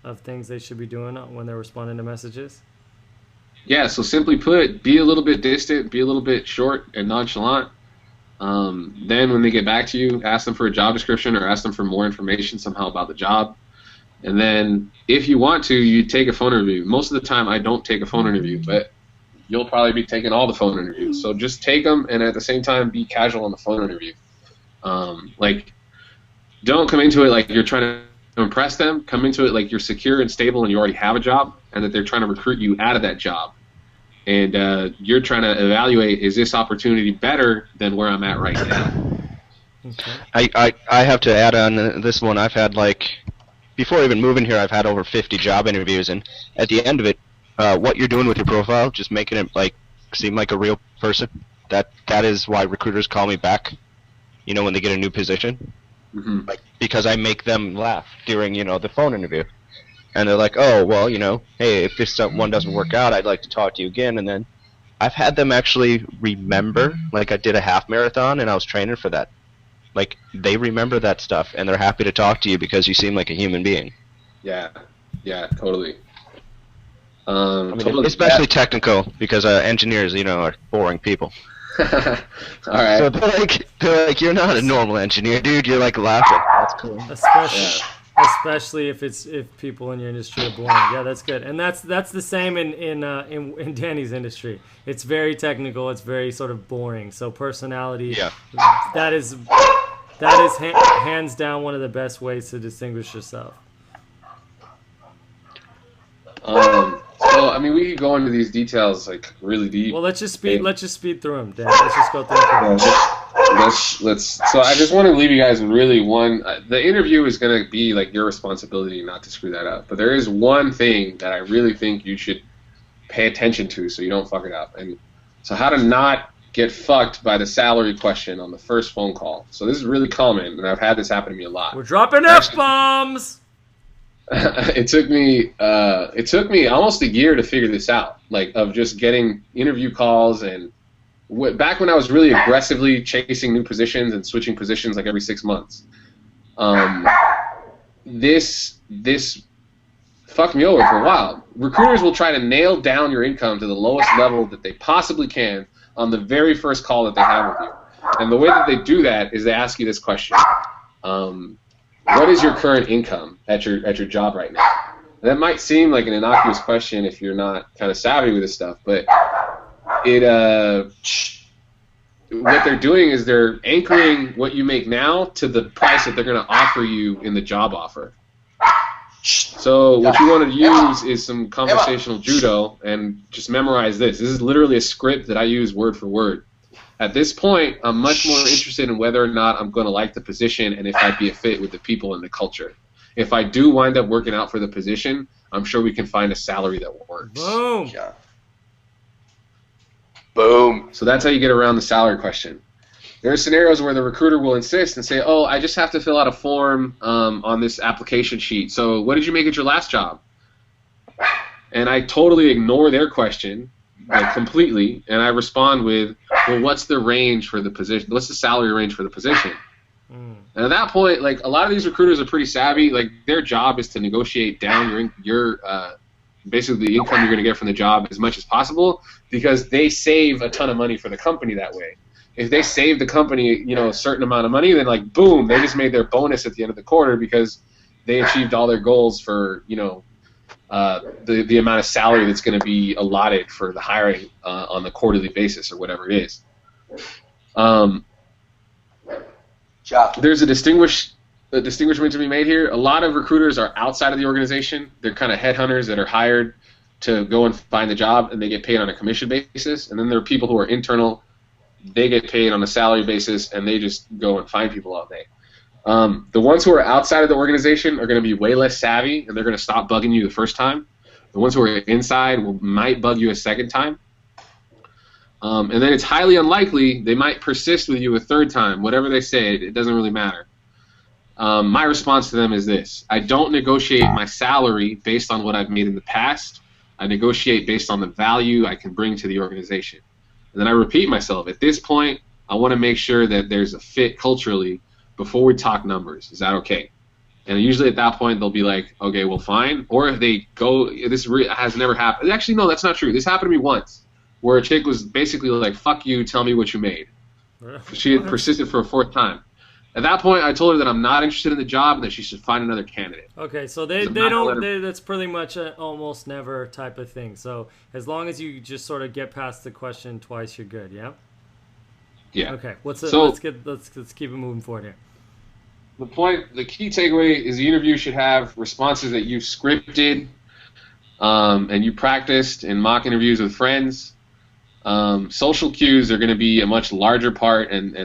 Speaker 1: of things they should be doing when they're responding to messages?
Speaker 2: Yeah, so simply put, be a little bit distant, be a little bit short and nonchalant. Then when they get back to you, ask them for a job description or ask them for more information somehow about the job. And then if you want to, you take a phone interview. Most of the time I don't take a phone interview, but you'll probably be taking all the phone interviews. So just take them and at the same time be casual on the phone interview. Like, don't come into it like you're trying to impress them. Come into it like you're secure and stable and you already have a job and that they're trying to recruit you out of that job. And you're trying to evaluate, is this opportunity better than where I'm at right now?
Speaker 3: Okay. I have to add on this one. I've had before even moving here, I've had over 50 job interviews, and at the end of it, what you're doing with your profile, just making it seem like a real person. That is why recruiters call me back. When they get a new position, because I make them laugh during the phone interview, and they're like, oh well, hey, if this one doesn't work out, I'd like to talk to you again, and then I've had them actually remember, like I did a half marathon and I was training for that. Like, they remember that stuff and they're happy to talk to you because you seem like a human being.
Speaker 2: Yeah, totally.
Speaker 3: I mean,
Speaker 2: Totally.
Speaker 3: especially technical, because engineers, are boring people.
Speaker 2: All right.
Speaker 3: So they're like, you're not a normal engineer, dude. You're like laughing. That's cool.
Speaker 1: Especially if people in your industry are boring. Yeah, that's good. And that's the same in Danny's industry. It's very technical. It's very sort of boring. So personality.
Speaker 3: Yeah.
Speaker 1: That is hands down one of the best ways to distinguish yourself.
Speaker 2: So I mean, we could go into these details like really deep.
Speaker 1: Well, let's just speed through them, Dan. Let's just go through them.
Speaker 2: Let's. So I just want to leave you guys with really one. The interview is going to be like your responsibility not to screw that up. But there is one thing that I really think you should pay attention to so you don't fuck it up. And so how to not get fucked by the salary question on the first phone call. So this is really common, and I've had this happen to me a lot.
Speaker 1: We're dropping F-bombs.
Speaker 2: It took me almost a year to figure this out, like of just getting interview calls and back when I was really aggressively chasing new positions and switching positions like every 6 months. This fucked me over for a while. Recruiters will try to nail down your income to the lowest level that they possibly can on the very first call that they have with you. And the way that they do that is they ask you this question. What is your current income at your job right now? And that might seem like an innocuous question if you're not kind of savvy with this stuff, but what they're doing is they're anchoring what you make now to the price that they're going to offer you in the job offer. So what you want to use is some conversational judo and just memorize this. This is literally a script that I use word for word. At this point, I'm much more interested in whether or not I'm going to like the position and if I'd be a fit with the people and the culture. If I do wind up working out for the position, I'm sure we can find a salary that works.
Speaker 1: Boom.
Speaker 2: Yeah. Boom. So that's how you get around the salary question. There are scenarios where the recruiter will insist and say, oh, I just have to fill out a form on this application sheet. So what did you make at your last job? And I totally ignore their question. Like completely, and I respond with, well, what's the range for the position? What's the salary range for the position? And at that point, like a lot of these recruiters are pretty savvy. Like their job is to negotiate down your basically the income you're going to get from the job as much as possible because they save a ton of money for the company that way. If they save the company, a certain amount of money, then like boom, they just made their bonus at the end of the quarter because they achieved all their goals for the amount of salary that's going to be allotted for the hiring on the quarterly basis or whatever it is. There's a distinguishment to be made here. A lot of recruiters are outside of the organization. They're kind of headhunters that are hired to go and find the job, and they get paid on a commission basis. And then there are people who are internal. They get paid on a salary basis, and they just go and find people all day. The ones who are outside of the organization are going to be way less savvy, and they're going to stop bugging you the first time. The ones who are inside might bug you a second time. And then it's highly unlikely they might persist with you a third time. Whatever they say, it doesn't really matter. My response to them is this. I don't negotiate my salary based on what I've made in the past. I negotiate based on the value I can bring to the organization. And then I repeat myself. At this point, I want to make sure that there's a fit culturally before we talk numbers. Is that okay? And usually at that point, they'll be like, okay, well, fine. Or if they go, this has never happened. Actually, no, that's not true. This happened to me once, where a chick was basically like, fuck you, tell me what you made. She had persisted for a fourth time. At that point, I told her that I'm not interested in the job and that she should find another candidate.
Speaker 1: Okay, so that's pretty much an almost never type of thing. So as long as you just sort of get past the question twice, you're good, yeah?
Speaker 2: Yeah.
Speaker 1: Okay, let's keep it moving forward here.
Speaker 2: The key takeaway is the interview should have responses that you've scripted and you practiced in mock interviews with friends. Social cues are going to be a much larger part, and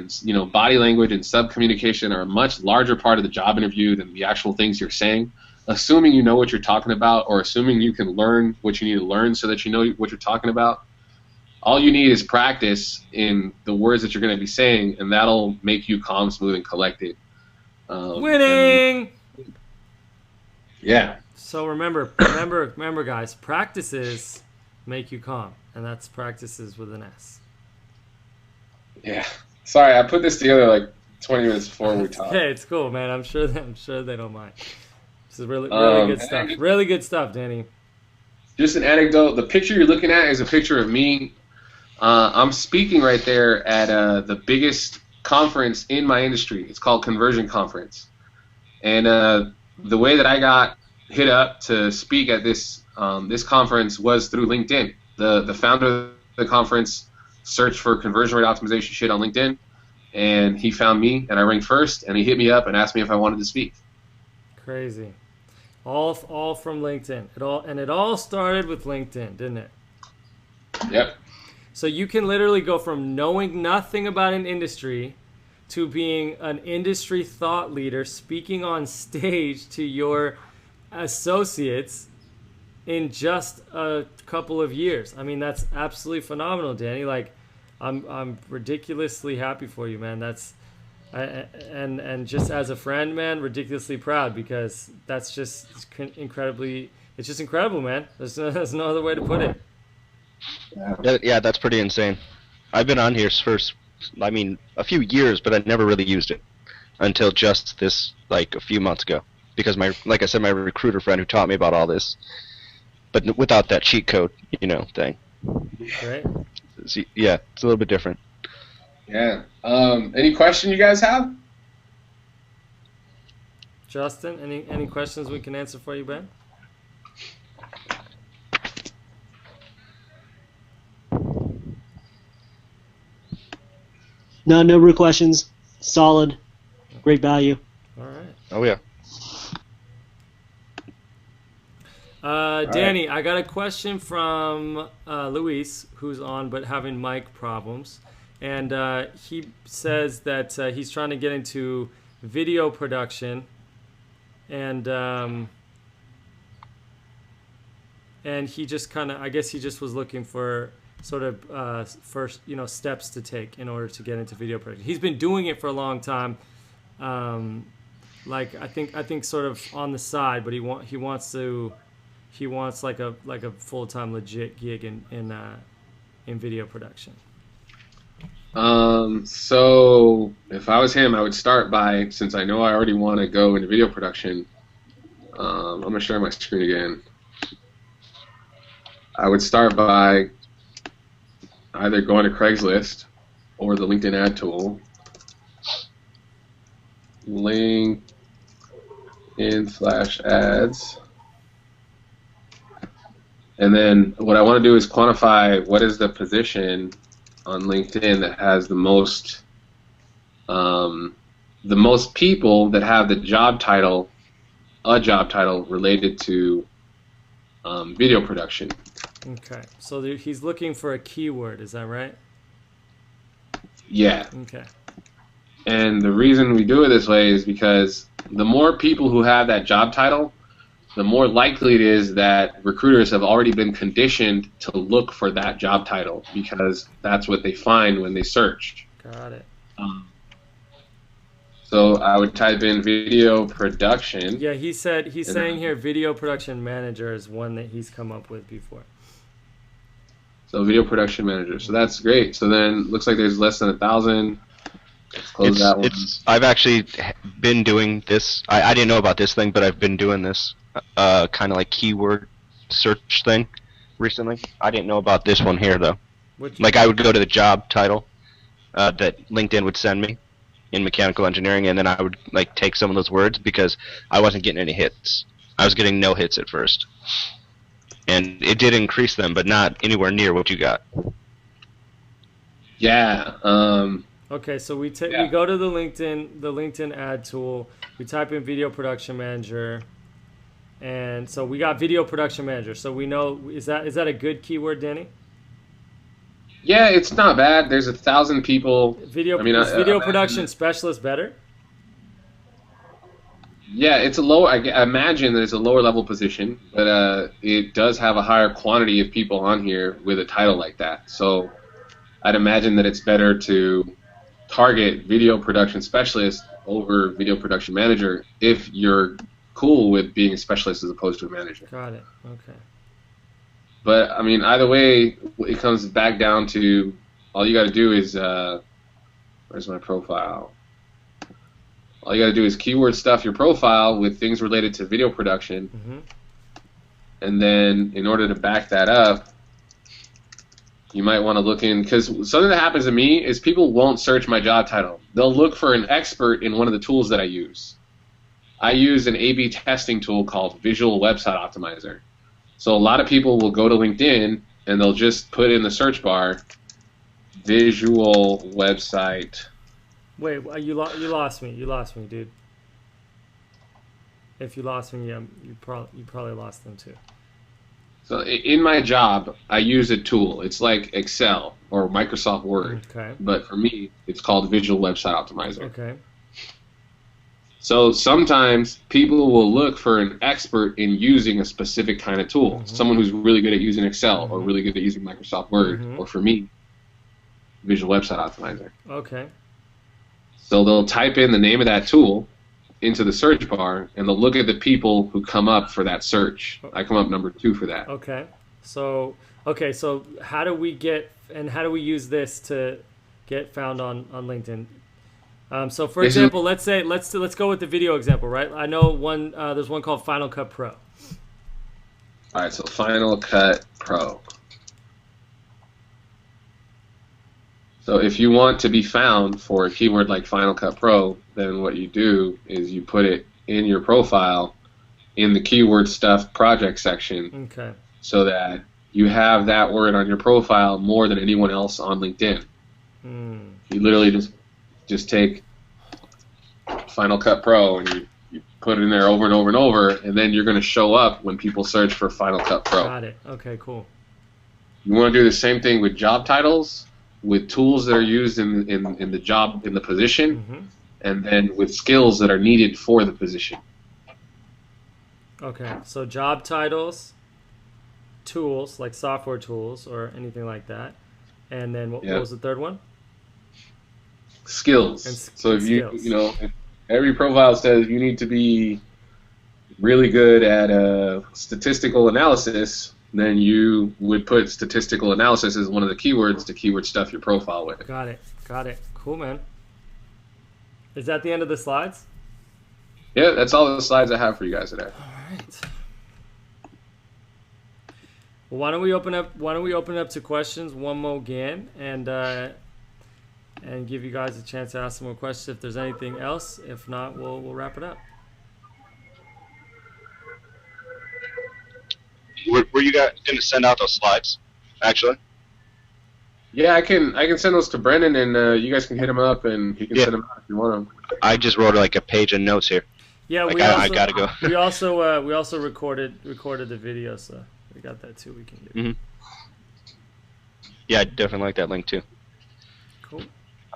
Speaker 2: body language and sub-communication are a much larger part of the job interview than the actual things you're saying. Assuming you know what you're talking about, or assuming you can learn what you need to learn so that you know what you're talking about, all you need is practice in the words that you're going to be saying, and that'll make you calm, smooth, and collected.
Speaker 1: Winning!
Speaker 2: Yeah.
Speaker 1: So remember, guys, practice is make you calm, and that's practices with an S.
Speaker 2: Yeah. Sorry, I put this together like 20 minutes before we talked.
Speaker 1: Hey, it's cool, man. I'm sure they don't mind. This is really good stuff. Really good stuff, Danny.
Speaker 2: Just an anecdote. The picture you're looking at is a picture of me. I'm speaking right there at the biggest conference in my industry. It's called Conversion Conference. And the way that I got hit up to speak at this conference was through LinkedIn. The founder of the conference searched for conversion rate optimization shit on LinkedIn, and he found me, and I ranked first, and he hit me up and asked me if I wanted to speak.
Speaker 1: Crazy. All from LinkedIn. It all started with LinkedIn, didn't it?
Speaker 2: Yep.
Speaker 1: So you can literally go from knowing nothing about an industry to being an industry thought leader, speaking on stage to your associates in just a couple of years. I mean, that's absolutely phenomenal, Danny. Like, I'm ridiculously happy for you, man. And just as a friend, man, ridiculously proud, because that's just incredibly. It's just incredible, man. There's no other way to put it.
Speaker 3: Yeah, that's pretty insane. I've been on here for, a few years, but I never really used it until just this, like, a few months ago. Because like I said, my recruiter friend who taught me about all this, but without that cheat code, thing.
Speaker 1: Right.
Speaker 3: Yeah, it's a little bit different.
Speaker 2: Yeah. Any question you guys have?
Speaker 1: Justin, any questions we can answer for you, Ben?
Speaker 4: No real questions. Solid. Great value.
Speaker 1: All right.
Speaker 3: Oh, yeah.
Speaker 1: Danny, I got a question from Luis, who's on but having mic problems. And he says that he's trying to get into video production. And he just I guess he just was looking for sort of first, steps to take in order to get into video production. He's been doing it for a long time. Like I think sort of on the side, but he wants like a full-time legit gig in video production.
Speaker 2: So if I was him, I would start by, since I know I already want to go into video production, I'm going to share my screen again. I would start by either going to Craigslist or the LinkedIn ad tool. LinkedIn/ads. And then what I want to do is quantify what is the position on LinkedIn that has the most people that have a job title related to video production.
Speaker 1: Okay, so he's looking for a keyword, is that right?
Speaker 2: Yeah.
Speaker 1: Okay.
Speaker 2: And the reason we do it this way is because the more people who have that job title, the more likely it is that recruiters have already been conditioned to look for that job title, because that's what they find when they search.
Speaker 1: Got it.
Speaker 2: So I would type in video production.
Speaker 1: Yeah, he's saying here video production manager is one that he's come up with before.
Speaker 2: So video production manager. So that's great. So then looks like there's less than 1,000. Let's close that one.
Speaker 3: I've actually been doing this. I didn't know about this thing, but I've been doing this kind of like keyword search thing recently. I didn't know about this one here though. Like I would go to the job title that LinkedIn would send me in mechanical engineering, and then I would like take some of those words because I wasn't getting any hits. I was getting no hits at first, and it did increase them, but not anywhere near what you got.
Speaker 2: Yeah.
Speaker 1: Okay, so we go to the LinkedIn ad tool. We type in video production manager, and so we got video production manager. So we know, is that a good keyword, Danny?
Speaker 2: Yeah, it's not bad. There's 1,000 people.
Speaker 1: Video production specialist better?
Speaker 2: Yeah, it's a low. I imagine that it's a lower level position, but it does have a higher quantity of people on here with a title like that. So I'd imagine that it's better to target video production specialist over video production manager if you're cool with being a specialist as opposed to a manager.
Speaker 1: Got it. Okay.
Speaker 2: But I mean, either way, it comes back down to all you got to do is where's my profile? All you got to do is keyword stuff your profile with things related to video production, and then in order to back that up, you might want to look in, because something that happens to me is people won't search my job title. They'll look for an expert in one of the tools that I use. I use an A/B testing tool called Visual Website Optimizer. So a lot of people will go to LinkedIn and they'll just put in the search bar Visual Website.
Speaker 1: Wait, you lost me. You lost me, dude. If you lost me, yeah, you probably lost them too.
Speaker 2: So in my job, I use a tool. It's like Excel or Microsoft Word.
Speaker 1: Okay.
Speaker 2: But for me, it's called Visual Website Optimizer.
Speaker 1: Okay.
Speaker 2: So sometimes people will look for an expert in using a specific kind of tool. Someone who's really good at using Excel or really good at using Microsoft Word. Or for me, Visual Website Optimizer.
Speaker 1: Okay.
Speaker 2: So they'll type in the name of that tool into the search bar, and they'll look at the people who come up for that search. I come up number 2 for that.
Speaker 1: Okay. So how do we use this to get found on LinkedIn? So for example, let's go with the video example, right? I know there's one called Final Cut Pro.
Speaker 2: All right, so Final Cut Pro. So if you want to be found for a keyword like Final Cut Pro, then what you do is you put it in your profile in the keyword stuff project section.
Speaker 1: Okay.
Speaker 2: So that you have that word on your profile more than anyone else on LinkedIn. You literally just take Final Cut Pro and you put it in there over and over and over, and then you're going to show up when people search for Final Cut Pro.
Speaker 1: Got it. Okay, cool.
Speaker 2: You want to do the same thing with job titles, with tools that are used in the job, in the position, and then with skills that are needed for the position.
Speaker 1: Okay, so job titles, tools, like software tools or anything like that. And then what was the third one?
Speaker 2: Skills. So if if every profile says you need to be really good at statistical analysis, then you would put statistical analysis as one of the keywords to keyword stuff your profile with.
Speaker 1: Got it. Cool, man. Is that the end of the slides?
Speaker 2: Yeah, that's all the slides I have for you guys today.
Speaker 1: All right. Well, why don't we open up to questions one more again, and give you guys a chance to ask some more questions if there's anything else. If not, we'll wrap it up.
Speaker 3: Were you guys going to send out those slides, actually?
Speaker 2: Yeah, I can send those to Brendan, and you guys can hit him up, and he can send them out if you want them.
Speaker 3: I just wrote like a page of notes here.
Speaker 1: Yeah,
Speaker 3: I gotta go.
Speaker 1: we also recorded the video, so we got that too. We can do.
Speaker 3: Yeah, I definitely like that link too.
Speaker 1: Cool.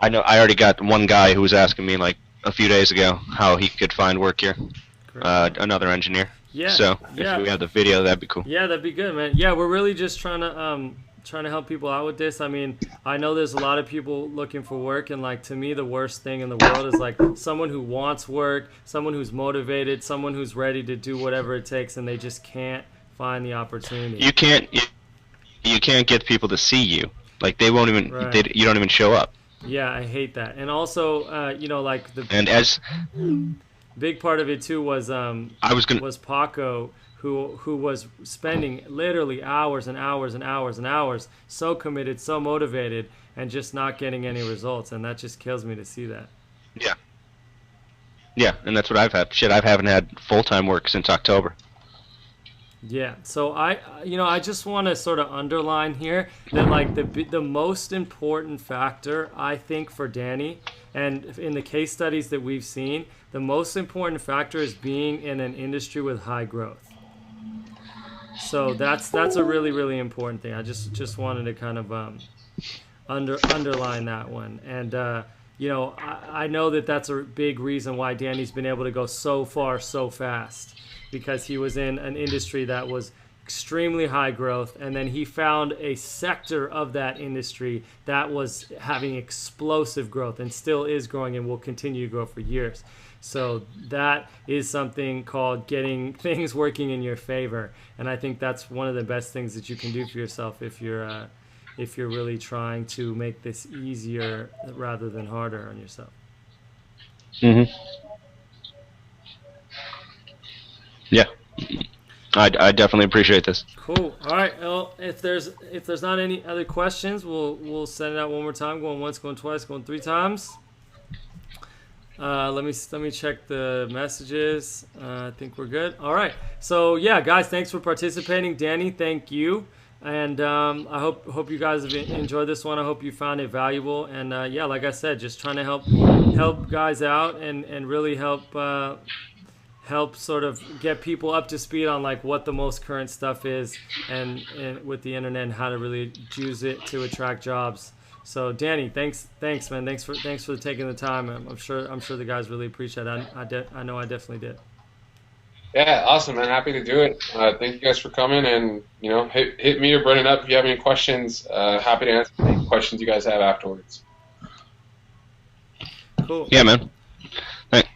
Speaker 3: I know. I already got one guy who was asking me like a few days ago how he could find work here. Another engineer.
Speaker 1: Yeah.
Speaker 3: So if we have the video, that'd be cool.
Speaker 1: Yeah, that'd be good, man. Yeah, we're really just trying to help people out with this. I mean, I know there's a lot of people looking for work, and like to me, the worst thing in the world is like someone who wants work, someone who's motivated, someone who's ready to do whatever it takes, and they just can't find the opportunity.
Speaker 3: You can't get people to see you. Like they won't even.
Speaker 1: Right.
Speaker 3: You don't even show up.
Speaker 1: Yeah, I hate that. And also, like the big part of it too was was Paco, who was spending literally hours and hours and hours and hours, so committed, so motivated, and just not getting any results, and that just kills me to see that.
Speaker 3: Yeah. Yeah, and that's what I've had. Shit, I haven't had full-time work since October.
Speaker 1: Yeah, so I just want to sort of underline here that like the most important factor I think for Danny, and in the case studies that we've seen, the most important factor is being in an industry with high growth. So that's a really, really important thing. I just wanted to kind of underline that one. And I know that's a big reason why Danny's been able to go so far so fast, because he was in an industry that was extremely high growth, and then he found a sector of that industry that was having explosive growth and still is growing and will continue to grow for years. So that is something called getting things working in your favor, and I think that's one of the best things that you can do for yourself if you're really trying to make this easier rather than harder on yourself.
Speaker 3: Mm-hmm. Yeah, I definitely appreciate this.
Speaker 1: Cool. All right. Well, if there's not any other questions, we'll send it out one more time. Going once, going twice, going 3 times. Let me check the messages. I think we're good. All right. So yeah, guys, thanks for participating. Danny, thank you. And I hope you guys have enjoyed this one. I hope you found it valuable. And yeah, like I said, just trying to help guys out and really help sort of get people up to speed on like what the most current stuff is and with the internet and how to really use it to attract jobs. So Danny, thanks man, thanks for taking the time. I'm sure the guys really appreciate it. I know I definitely did.
Speaker 2: Yeah, awesome, man. Happy to do it. Thank you guys for coming, and hit me or Brennan up if you have any questions. Happy to answer any questions you guys have afterwards.
Speaker 1: Cool.
Speaker 3: Yeah, man.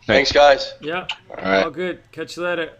Speaker 5: Thanks, guys.
Speaker 1: Yeah.
Speaker 2: All right.
Speaker 1: All good. Catch you later.